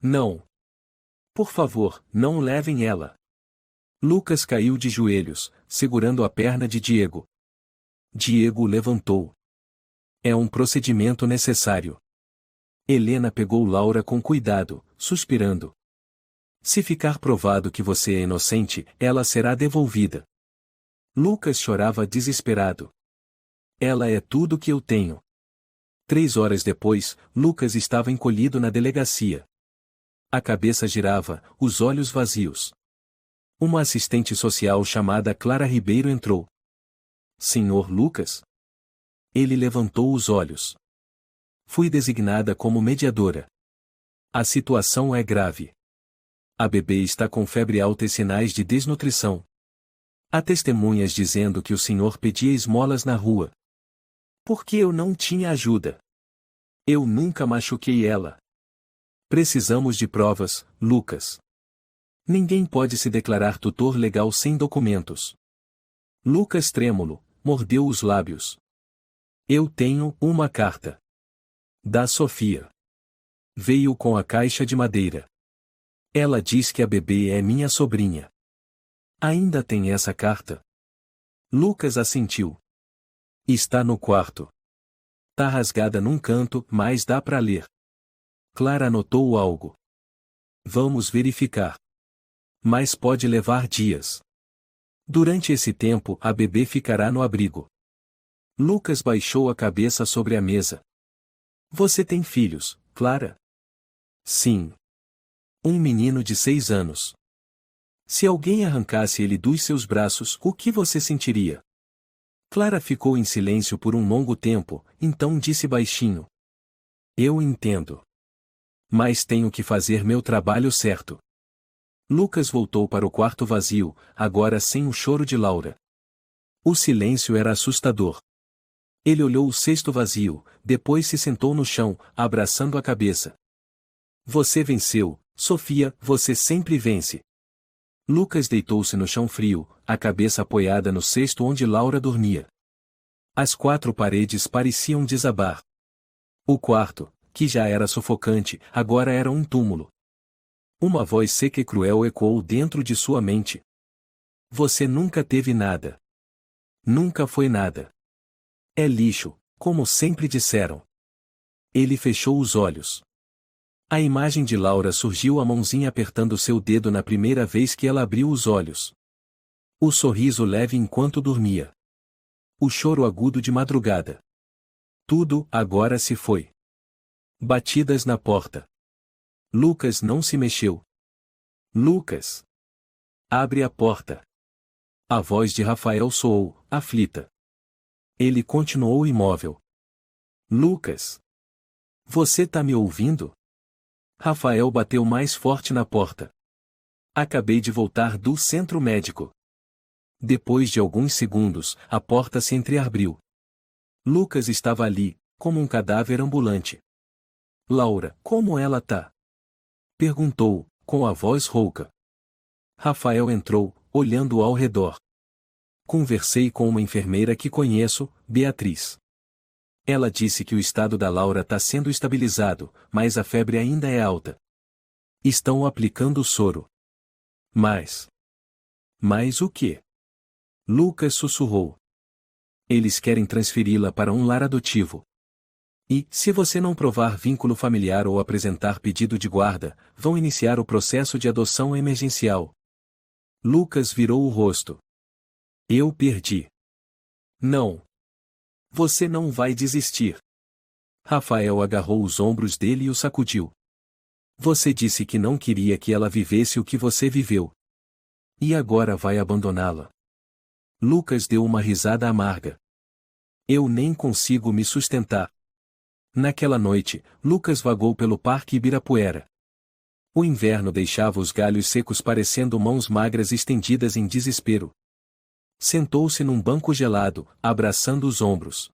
Não. Por favor, não levem ela. Lucas caiu de joelhos, segurando a perna de Diego. Diego o levantou. É um procedimento necessário. Helena pegou Laura com cuidado, suspirando. Se ficar provado que você é inocente, ela será devolvida. Lucas chorava desesperado. Ela é tudo que eu tenho. 3 horas depois, Lucas estava encolhido na delegacia. A cabeça girava, os olhos vazios. Uma assistente social chamada Clara Ribeiro entrou. Senhor Lucas? Ele levantou os olhos. Fui designada como mediadora. A situação é grave. A bebê está com febre alta e sinais de desnutrição. Há testemunhas dizendo que o senhor pedia esmolas na rua. Porque eu não tinha ajuda. Eu nunca machuquei ela. Precisamos de provas, Lucas. Ninguém pode se declarar tutor legal sem documentos. Lucas trêmulo, mordeu os lábios. Eu tenho uma carta. Da Sofia. Veio com a caixa de madeira. Ela diz que a bebê é minha sobrinha. Ainda tem essa carta? Lucas assentiu. Está no quarto. Tá rasgada num canto, mas dá para ler. Clara anotou algo. Vamos verificar. Mas pode levar dias. Durante esse tempo, a bebê ficará no abrigo. Lucas baixou a cabeça sobre a mesa. Você tem filhos, Clara? Sim. Um menino de 6 anos. Se alguém arrancasse ele dos seus braços, o que você sentiria? Clara ficou em silêncio por um longo tempo, então disse baixinho. Eu entendo. Mas tenho que fazer meu trabalho certo. Lucas voltou para o quarto vazio, agora sem o choro de Laura. O silêncio era assustador. Ele olhou o cesto vazio, depois se sentou no chão, abraçando a cabeça. Você venceu, Sofia, você sempre vence. Lucas deitou-se no chão frio, a cabeça apoiada no cesto onde Laura dormia. As 4 paredes pareciam desabar. O quarto, que já era sufocante, agora era um túmulo. Uma voz seca e cruel ecoou dentro de sua mente. Você nunca teve nada. Nunca foi nada. É lixo, como sempre disseram. Ele fechou os olhos. A imagem de Laura surgiu, a mãozinha apertando seu dedo na primeira vez que ela abriu os olhos. O sorriso leve enquanto dormia. O choro agudo de madrugada. Tudo agora se foi. Batidas na porta. Lucas não se mexeu. Lucas! Abre a porta. A voz de Rafael soou, aflita. Ele continuou imóvel. Lucas! Você tá me ouvindo? Rafael bateu mais forte na porta. Acabei de voltar do centro médico. Depois de alguns segundos, a porta se entreabriu. Lucas estava ali, como um cadáver ambulante. Laura, como ela tá? Perguntou, com a voz rouca. Rafael entrou, olhando ao redor. Conversei com uma enfermeira que conheço, Beatriz. Ela disse que o estado da Laura está sendo estabilizado, mas a febre ainda é alta. Estão aplicando soro. Mas o quê? Lucas sussurrou. Eles querem transferi-la para um lar adotivo. E, se você não provar vínculo familiar ou apresentar pedido de guarda, vão iniciar o processo de adoção emergencial. Lucas virou o rosto. Eu perdi. Não. Você não vai desistir. Rafael agarrou os ombros dele e o sacudiu. Você disse que não queria que ela vivesse o que você viveu. E agora vai abandoná-la. Lucas deu uma risada amarga. Eu nem consigo me sustentar. Naquela noite, Lucas vagou pelo Parque Ibirapuera. O inverno deixava os galhos secos parecendo mãos magras estendidas em desespero. Sentou-se num banco gelado, abraçando os ombros.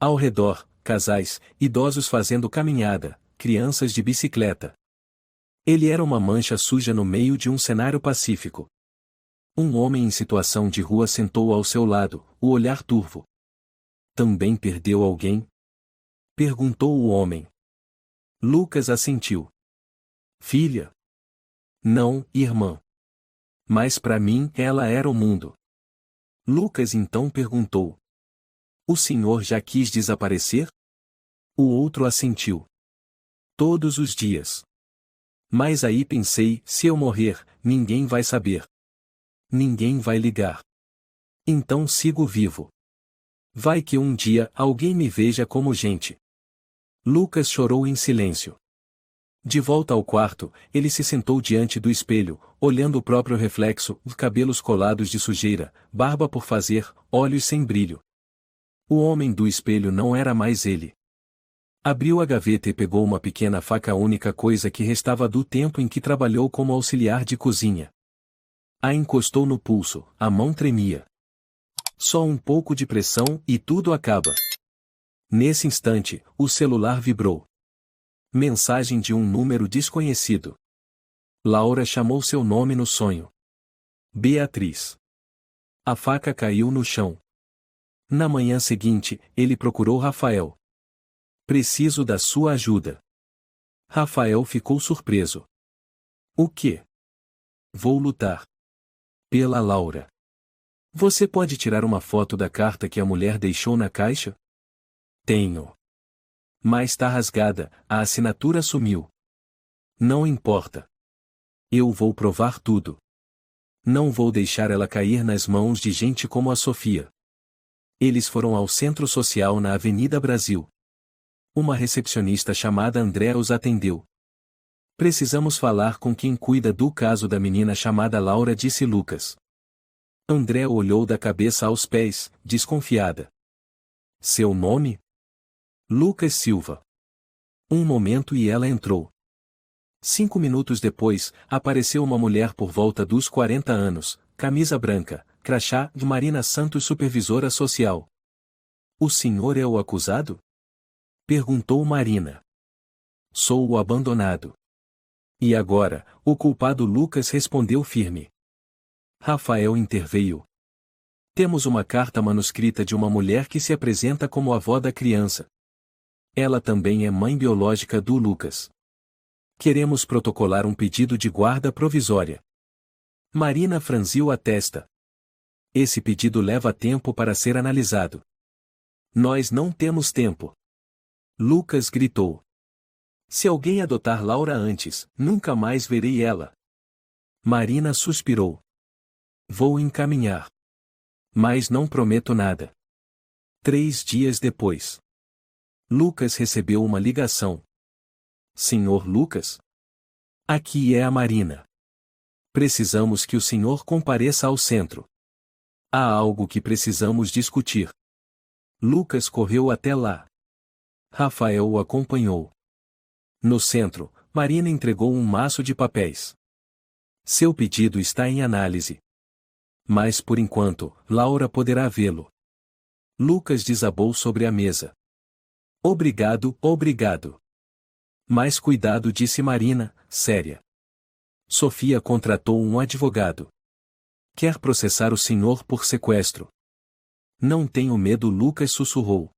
Ao redor, casais, idosos fazendo caminhada, crianças de bicicleta. Ele era uma mancha suja no meio de um cenário pacífico. Um homem em situação de rua sentou ao seu lado, o olhar turvo. Também perdeu alguém? Perguntou o homem. Lucas assentiu. Filha? Não, irmã. Mas para mim ela era o mundo. Lucas então perguntou. O senhor já quis desaparecer? O outro assentiu. Todos os dias. Mas aí pensei, se eu morrer, ninguém vai saber. Ninguém vai ligar. Então sigo vivo. Vai que um dia alguém me veja como gente. Lucas chorou em silêncio. De volta ao quarto, ele se sentou diante do espelho, olhando o próprio reflexo, cabelos colados de sujeira, barba por fazer, olhos sem brilho. O homem do espelho não era mais ele. Abriu a gaveta e pegou uma pequena faca, a única coisa que restava do tempo em que trabalhou como auxiliar de cozinha. A encostou no pulso, a mão tremia. Só um pouco de pressão e tudo acaba. Nesse instante, o celular vibrou. Mensagem de um número desconhecido. Laura chamou seu nome no sonho. Beatriz. A faca caiu no chão. Na manhã seguinte, ele procurou Rafael. Preciso da sua ajuda. Rafael ficou surpreso. O quê? Vou lutar. Pela Laura. Você pode tirar uma foto da carta que a mulher deixou na caixa? Tenho. Mas está rasgada, a assinatura sumiu. Não importa. Eu vou provar tudo. Não vou deixar ela cair nas mãos de gente como a Sofia. Eles foram ao centro social na Avenida Brasil. Uma recepcionista chamada Andréa os atendeu. Precisamos falar com quem cuida do caso da menina chamada Laura, disse Lucas. Andréa olhou da cabeça aos pés, desconfiada. Seu nome? Lucas Silva. Um momento e ela entrou. 5 minutos depois, apareceu uma mulher por volta dos 40 anos, camisa branca, crachá, de Marina Santos, supervisora social. O senhor é o acusado? Perguntou Marina. Sou o abandonado. E agora, o culpado? Lucas respondeu firme. Rafael interveio. Temos uma carta manuscrita de uma mulher que se apresenta como avó da criança. Ela também é mãe biológica do Lucas. Queremos protocolar um pedido de guarda provisória. Marina franziu a testa. Esse pedido leva tempo para ser analisado. Nós não temos tempo. Lucas gritou. Se alguém adotar Laura antes, nunca mais verei ela. Marina suspirou. Vou encaminhar. Mas não prometo nada. 3 dias depois. Lucas recebeu uma ligação. Senhor Lucas? Aqui é a Marina. Precisamos que o senhor compareça ao centro. Há algo que precisamos discutir. Lucas correu até lá. Rafael o acompanhou. No centro, Marina entregou um maço de papéis. Seu pedido está em análise. Mas por enquanto, Laura poderá vê-lo. Lucas desabou sobre a mesa. Obrigado, obrigado. Mais cuidado, disse Marina, séria. Sofia contratou um advogado. Quer processar o senhor por sequestro. Não tenho medo, Lucas sussurrou.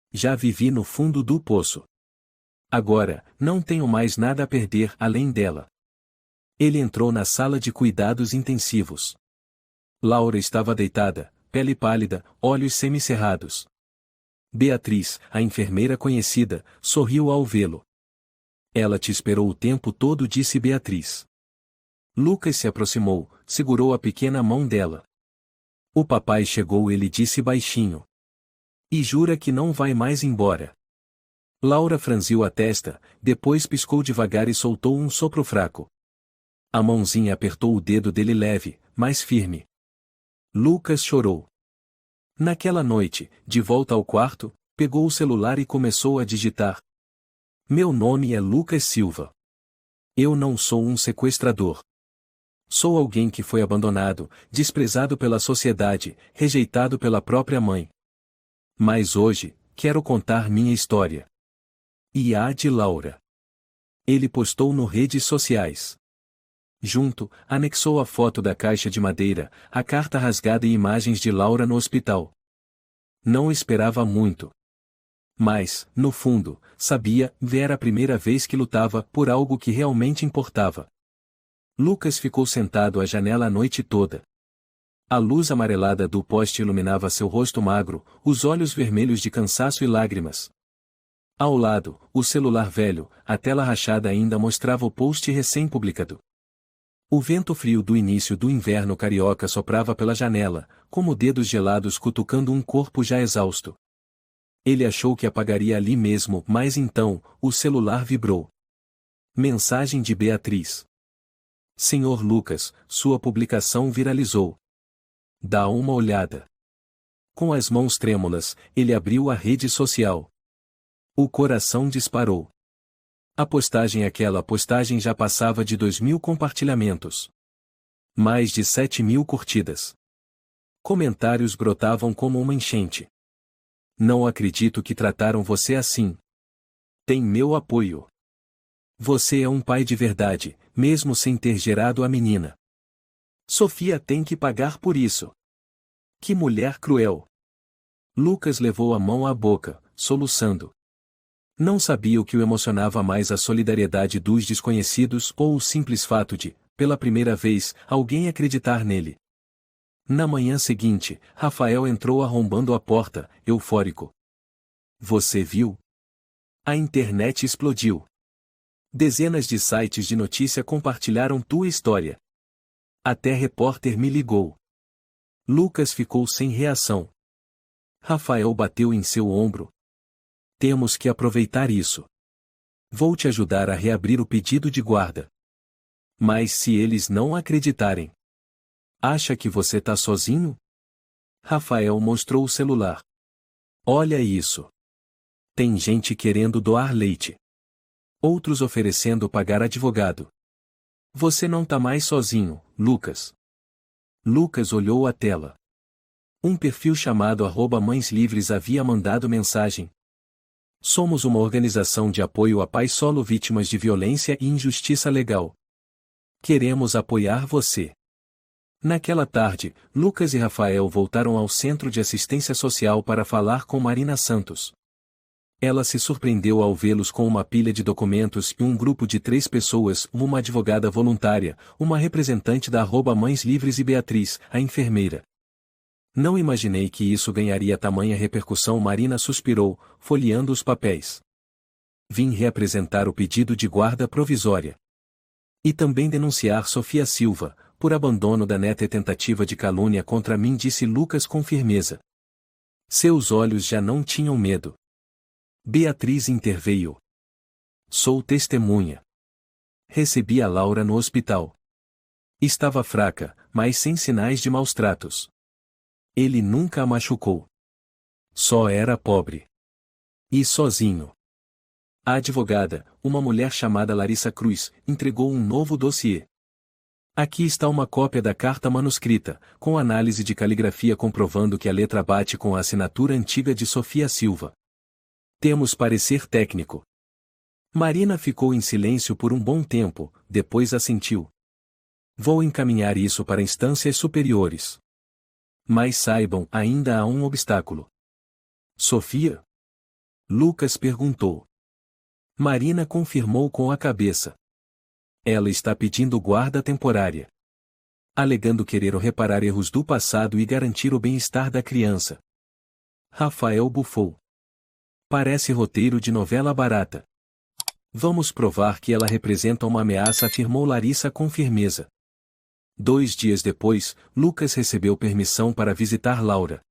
Já vivi no fundo do poço. Agora, não tenho mais nada a perder além dela. Ele entrou na sala de cuidados intensivos. Laura estava deitada, pele pálida, olhos semicerrados. Beatriz, a enfermeira conhecida, sorriu ao vê-lo. Ela te esperou o tempo todo, disse Beatriz. Lucas se aproximou, segurou a pequena mão dela. O papai chegou, ele disse baixinho. E jura que não vai mais embora? Laura franziu a testa, depois piscou devagar e soltou um sopro fraco. A mãozinha apertou o dedo dele leve, mas firme. Lucas chorou. Naquela noite, de volta ao quarto, pegou o celular e começou a digitar. Meu nome é Lucas Silva. Eu não sou um sequestrador. Sou alguém que foi abandonado, desprezado pela sociedade, rejeitado pela própria mãe. Mas hoje, quero contar minha história. E a de Laura. Ele postou no redes sociais. Junto, anexou a foto da caixa de madeira, a carta rasgada e imagens de Laura no hospital. Não esperava muito. Mas, no fundo, sabia, era a primeira vez que lutava por algo que realmente importava. Lucas ficou sentado à janela a noite toda. A luz amarelada do poste iluminava seu rosto magro, os olhos vermelhos de cansaço e lágrimas. Ao lado, o celular velho, a tela rachada ainda mostrava o post recém-publicado. O vento frio do início do inverno carioca soprava pela janela, como dedos gelados cutucando um corpo já exausto. Ele achou que apagaria ali mesmo, mas então, o celular vibrou. Mensagem de Beatriz. Senhor Lucas, sua publicação viralizou. Dá uma olhada. Com as mãos trêmulas, ele abriu a rede social. O coração disparou. Aquela postagem já passava de 2.000 compartilhamentos. Mais de 7.000 curtidas. Comentários brotavam como uma enchente. Não acredito que trataram você assim. Tem meu apoio. Você é um pai de verdade, mesmo sem ter gerado a menina. Sofia tem que pagar por isso. Que mulher cruel! Lucas levou a mão à boca, soluçando. Não sabia o que o emocionava mais, a solidariedade dos desconhecidos ou o simples fato de, pela primeira vez, alguém acreditar nele. Na manhã seguinte, Rafael entrou arrombando a porta, eufórico. Você viu? A internet explodiu. Dezenas de sites de notícia compartilharam tua história. Até repórter me ligou. Lucas ficou sem reação. Rafael bateu em seu ombro. Temos que aproveitar isso. Vou te ajudar a reabrir o pedido de guarda. Mas se eles não acreditarem? Acha que você tá sozinho? Rafael mostrou o celular. Olha isso. Tem gente querendo doar leite. Outros oferecendo pagar advogado. Você não tá mais sozinho, Lucas. Lucas olhou a tela. Um perfil chamado @Mães Livres havia mandado mensagem. Somos uma organização de apoio a pais solo vítimas de violência e injustiça legal. Queremos apoiar você. Naquela tarde, Lucas e Rafael voltaram ao Centro de Assistência Social para falar com Marina Santos. Ela se surpreendeu ao vê-los com uma pilha de documentos e um grupo de 3 pessoas, uma advogada voluntária, uma representante da @Mães Livres e Beatriz, a enfermeira. Não imaginei que isso ganharia tamanha repercussão, Marina suspirou, folheando os papéis. Vim reapresentar o pedido de guarda provisória. E também denunciar Sofia Silva, por abandono da neta e tentativa de calúnia contra mim, disse Lucas com firmeza. Seus olhos já não tinham medo. Beatriz interveio. Sou testemunha. Recebi a Laura no hospital. Estava fraca, mas sem sinais de maus tratos. Ele nunca a machucou. Só era pobre. E sozinho. A advogada, uma mulher chamada Larissa Cruz, entregou um novo dossiê. Aqui está uma cópia da carta manuscrita, com análise de caligrafia comprovando que a letra bate com a assinatura antiga de Sofia Silva. Temos parecer técnico. Marina ficou em silêncio por um bom tempo, depois assentiu. Vou encaminhar isso para instâncias superiores. Mas saibam, ainda há um obstáculo. Sofia? Lucas perguntou. Marina confirmou com a cabeça. Ela está pedindo guarda temporária. Alegando querer reparar erros do passado e garantir o bem-estar da criança. Rafael bufou. Parece roteiro de novela barata. Vamos provar que ela representa uma ameaça, afirmou Larissa com firmeza. 2 dias depois, Lucas recebeu permissão para visitar Laura.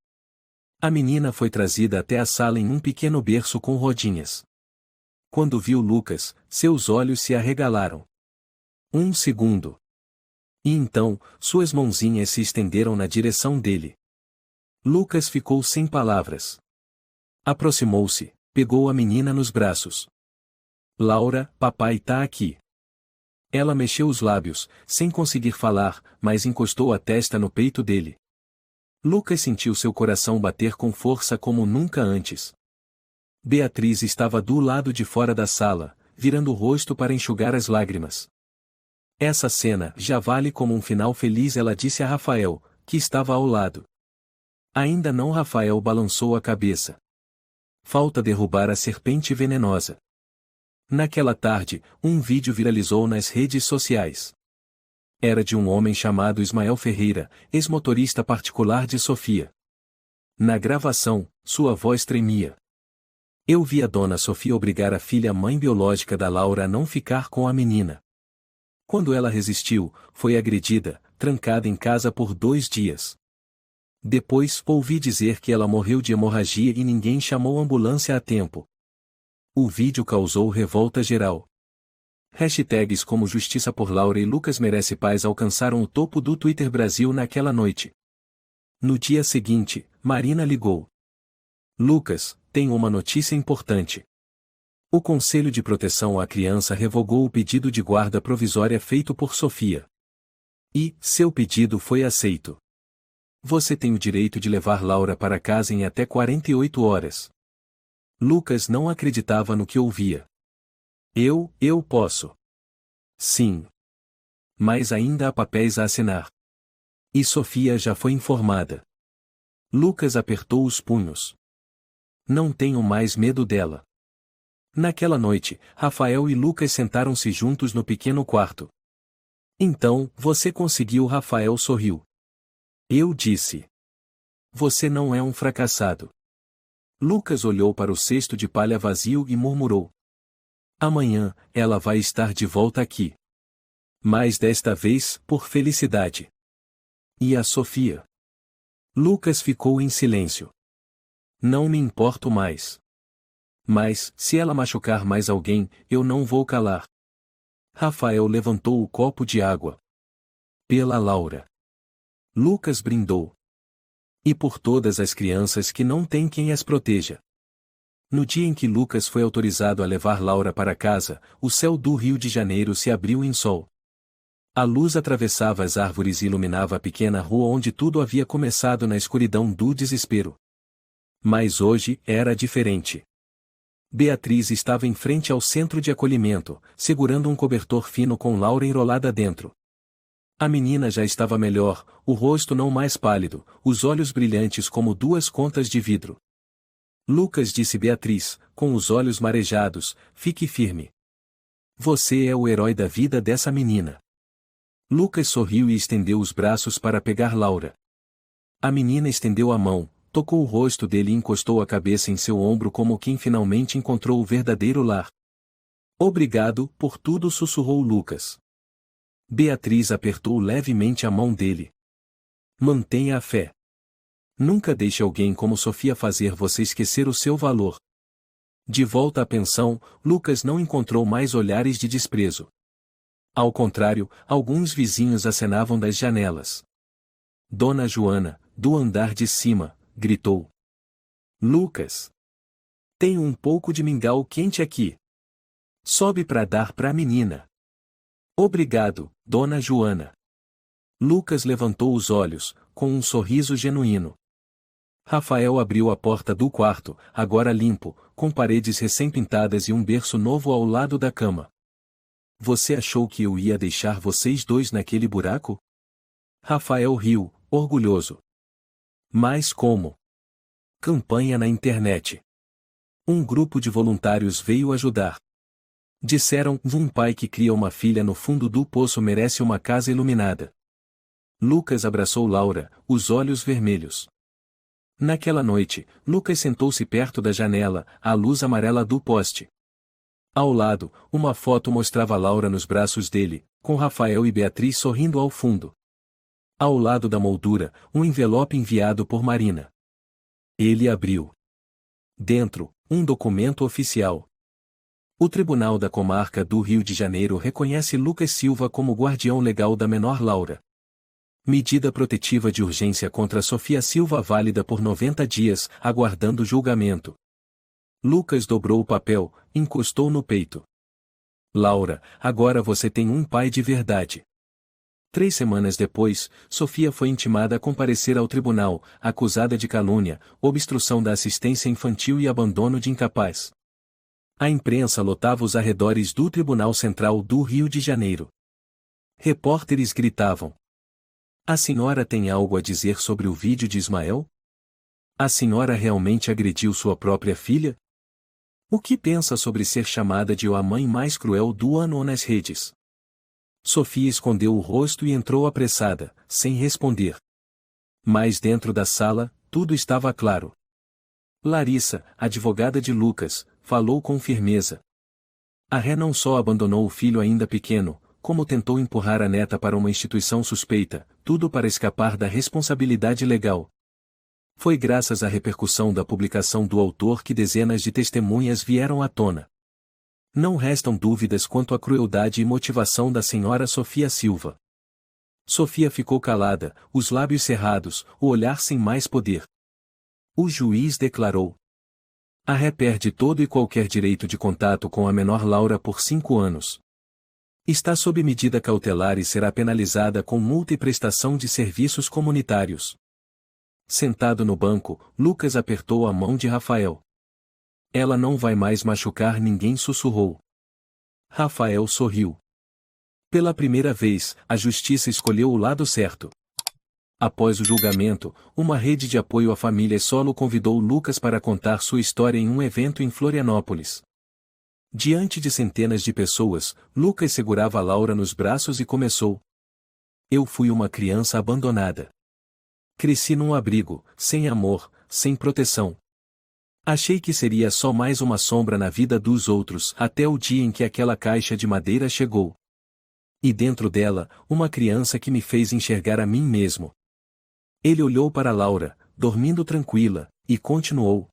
A menina foi trazida até a sala em um pequeno berço com rodinhas. Quando viu Lucas, seus olhos se arregalaram. Um segundo. E então, suas mãozinhas se estenderam na direção dele. Lucas ficou sem palavras. Aproximou-se, pegou a menina nos braços. Laura, papai tá aqui. Ela mexeu os lábios, sem conseguir falar, mas encostou a testa no peito dele. Lucas sentiu seu coração bater com força como nunca antes. Beatriz estava do lado de fora da sala, virando o rosto para enxugar as lágrimas. Essa cena já vale como um final feliz, ela disse a Rafael, que estava ao lado. Ainda não. Rafael balançou a cabeça. Falta derrubar a serpente venenosa. Naquela tarde, um vídeo viralizou nas redes sociais. Era de um homem chamado Ismael Ferreira, ex-motorista particular de Sofia. Na gravação, sua voz tremia. Eu vi a dona Sofia obrigar a filha mãe biológica da Laura a não ficar com a menina. Quando ela resistiu, foi agredida, trancada em casa por 2 dias. Depois, ouvi dizer que ela morreu de hemorragia e ninguém chamou ambulância a tempo. O vídeo causou revolta geral. Hashtags como Justiça por Laura e Lucas Merece Paz alcançaram o topo do Twitter Brasil naquela noite. No dia seguinte, Marina ligou. Lucas, tenho uma notícia importante. O Conselho de Proteção à Criança revogou o pedido de guarda provisória feito por Sofia. E, seu pedido foi aceito. Você tem o direito de levar Laura para casa em até 48 horas. Lucas não acreditava no que ouvia. Eu posso. Sim. Mas ainda há papéis a assinar. E Sofia já foi informada. Lucas apertou os punhos. Não tenho mais medo dela. Naquela noite, Rafael e Lucas sentaram-se juntos no pequeno quarto. Então, você conseguiu? Rafael sorriu. Eu disse. Você não é um fracassado. Lucas olhou para o cesto de palha vazio e murmurou. Amanhã, ela vai estar de volta aqui. Mas desta vez, por felicidade. E a Sofia? Lucas ficou em silêncio. Não me importo mais. Mas, se ela machucar mais alguém, eu não vou calar. Rafael levantou o copo de água. Pela Laura. Lucas brindou. E por todas as crianças que não têm quem as proteja. No dia em que Lucas foi autorizado a levar Laura para casa, o céu do Rio de Janeiro se abriu em sol. A luz atravessava as árvores e iluminava a pequena rua onde tudo havia começado na escuridão do desespero. Mas hoje era diferente. Beatriz estava em frente ao centro de acolhimento, segurando um cobertor fino com Laura enrolada dentro. A menina já estava melhor, o rosto não mais pálido, os olhos brilhantes como duas contas de vidro. Lucas disse Beatriz, com os olhos marejados, fique firme. Você é o herói da vida dessa menina. Lucas sorriu e estendeu os braços para pegar Laura. A menina estendeu a mão, tocou o rosto dele e encostou a cabeça em seu ombro como quem finalmente encontrou o verdadeiro lar. Obrigado por tudo, sussurrou Lucas. Beatriz apertou levemente a mão dele. Mantenha a fé. Nunca deixe alguém como Sofia fazer você esquecer o seu valor. De volta à pensão, Lucas não encontrou mais olhares de desprezo. Ao contrário, alguns vizinhos acenavam das janelas. Dona Joana, do andar de cima, gritou. Lucas. Tem um pouco de mingau quente aqui. Sobe para dar para a menina. Obrigado, Dona Joana. Lucas levantou os olhos, com um sorriso genuíno. Rafael abriu a porta do quarto, agora limpo, com paredes recém-pintadas e um berço novo ao lado da cama. Você achou que eu ia deixar vocês dois naquele buraco? Rafael riu, orgulhoso. Mas como? Campanha na internet. Um grupo de voluntários veio ajudar. Disseram, um pai que cria uma filha no fundo do poço merece uma casa iluminada. Lucas abraçou Laura, os olhos vermelhos. Naquela noite, Lucas sentou-se perto da janela, à luz amarela do poste. Ao lado, uma foto mostrava Laura nos braços dele, com Rafael e Beatriz sorrindo ao fundo. Ao lado da moldura, um envelope enviado por Marina. Ele abriu. Dentro, um documento oficial. O Tribunal da Comarca do Rio de Janeiro reconhece Lucas Silva como guardião legal da menor Laura. Medida protetiva de urgência contra Sofia Silva válida por 90 dias, aguardando julgamento. Lucas dobrou o papel, encostou no peito. Laura, agora você tem um pai de verdade. 3 semanas depois, Sofia foi intimada a comparecer ao tribunal, acusada de calúnia, obstrução da assistência infantil e abandono de incapaz. A imprensa lotava os arredores do Tribunal Central do Rio de Janeiro. Repórteres gritavam. A senhora tem algo a dizer sobre o vídeo de Ismael? A senhora realmente agrediu sua própria filha? O que pensa sobre ser chamada de a mãe mais cruel do ano nas redes? Sofia escondeu o rosto e entrou apressada, sem responder. Mas dentro da sala, tudo estava claro. Larissa, advogada de Lucas, falou com firmeza. A ré não só abandonou o filho ainda pequeno, como tentou empurrar a neta para uma instituição suspeita, tudo para escapar da responsabilidade legal. Foi graças à repercussão da publicação do autor que dezenas de testemunhas vieram à tona. Não restam dúvidas quanto à crueldade e motivação da senhora Sofia Silva. Sofia ficou calada, os lábios cerrados, o olhar sem mais poder. O juiz declarou. A ré perde todo e qualquer direito de contato com a menor Laura por 5 anos. Está sob medida cautelar e será penalizada com multa e prestação de serviços comunitários. Sentado no banco, Lucas apertou a mão de Rafael. Ela não vai mais machucar ninguém, sussurrou. Rafael sorriu. Pela primeira vez, a justiça escolheu o lado certo. Após o julgamento, uma rede de apoio à família solo convidou Lucas para contar sua história em um evento em Florianópolis. Diante de centenas de pessoas, Lucas segurava Laura nos braços e começou: Eu fui uma criança abandonada. Cresci num abrigo, sem amor, sem proteção. Achei que seria só mais uma sombra na vida dos outros, até o dia em que aquela caixa de madeira chegou. E dentro dela, uma criança que me fez enxergar a mim mesmo. Ele olhou para Laura, dormindo tranquila, e continuou: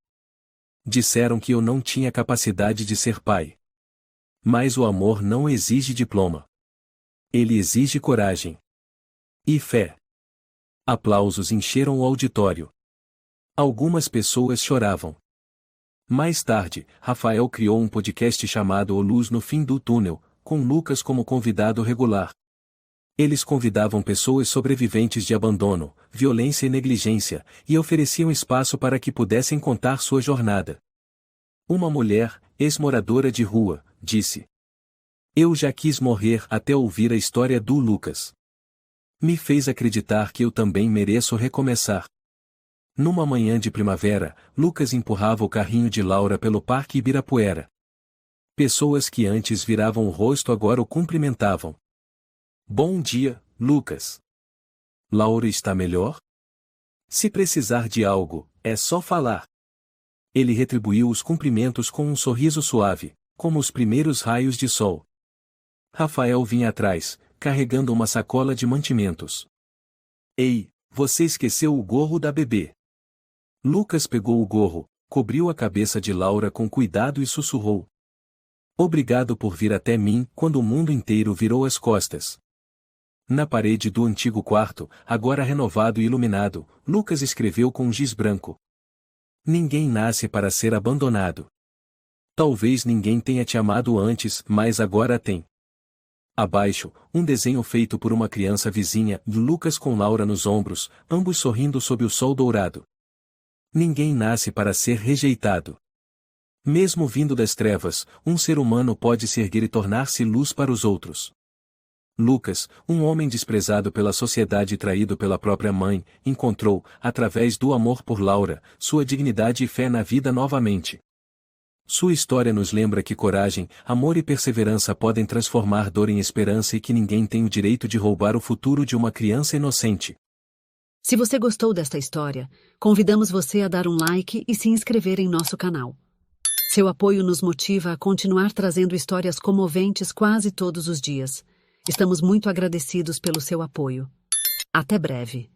Disseram que eu não tinha capacidade de ser pai. Mas o amor não exige diploma. Ele exige coragem. E fé. Aplausos encheram o auditório. Algumas pessoas choravam. Mais tarde, Rafael criou um podcast chamado O Luz no Fim do Túnel, com Lucas como convidado regular. Eles convidavam pessoas sobreviventes de abandono, violência e negligência, e ofereciam espaço para que pudessem contar sua jornada. Uma mulher, ex-moradora de rua, disse: Eu já quis morrer até ouvir a história do Lucas. Me fez acreditar que eu também mereço recomeçar. Numa manhã de primavera, Lucas empurrava o carrinho de Laura pelo Parque Ibirapuera. Pessoas que antes viravam o rosto agora o cumprimentavam. Bom dia, Lucas. Laura está melhor? Se precisar de algo, é só falar. Ele retribuiu os cumprimentos com um sorriso suave, como os primeiros raios de sol. Rafael vinha atrás, carregando uma sacola de mantimentos. Ei, você esqueceu o gorro da bebê. Lucas pegou o gorro, cobriu a cabeça de Laura com cuidado e sussurrou: Obrigado por vir até mim quando o mundo inteiro virou as costas. Na parede do antigo quarto, agora renovado e iluminado, Lucas escreveu com giz branco: Ninguém nasce para ser abandonado. Talvez ninguém tenha te amado antes, mas agora tem. Abaixo, um desenho feito por uma criança vizinha, Lucas com Laura nos ombros, ambos sorrindo sob o sol dourado. Ninguém nasce para ser rejeitado. Mesmo vindo das trevas, um ser humano pode se erguer e tornar-se luz para os outros. Lucas, um homem desprezado pela sociedade e traído pela própria mãe, encontrou, através do amor por Laura, sua dignidade e fé na vida novamente. Sua história nos lembra que coragem, amor e perseverança podem transformar dor em esperança e que ninguém tem o direito de roubar o futuro de uma criança inocente. Se você gostou desta história, convidamos você a dar um like e se inscrever em nosso canal. Seu apoio nos motiva a continuar trazendo histórias comoventes quase todos os dias. Estamos muito agradecidos pelo seu apoio. Até breve.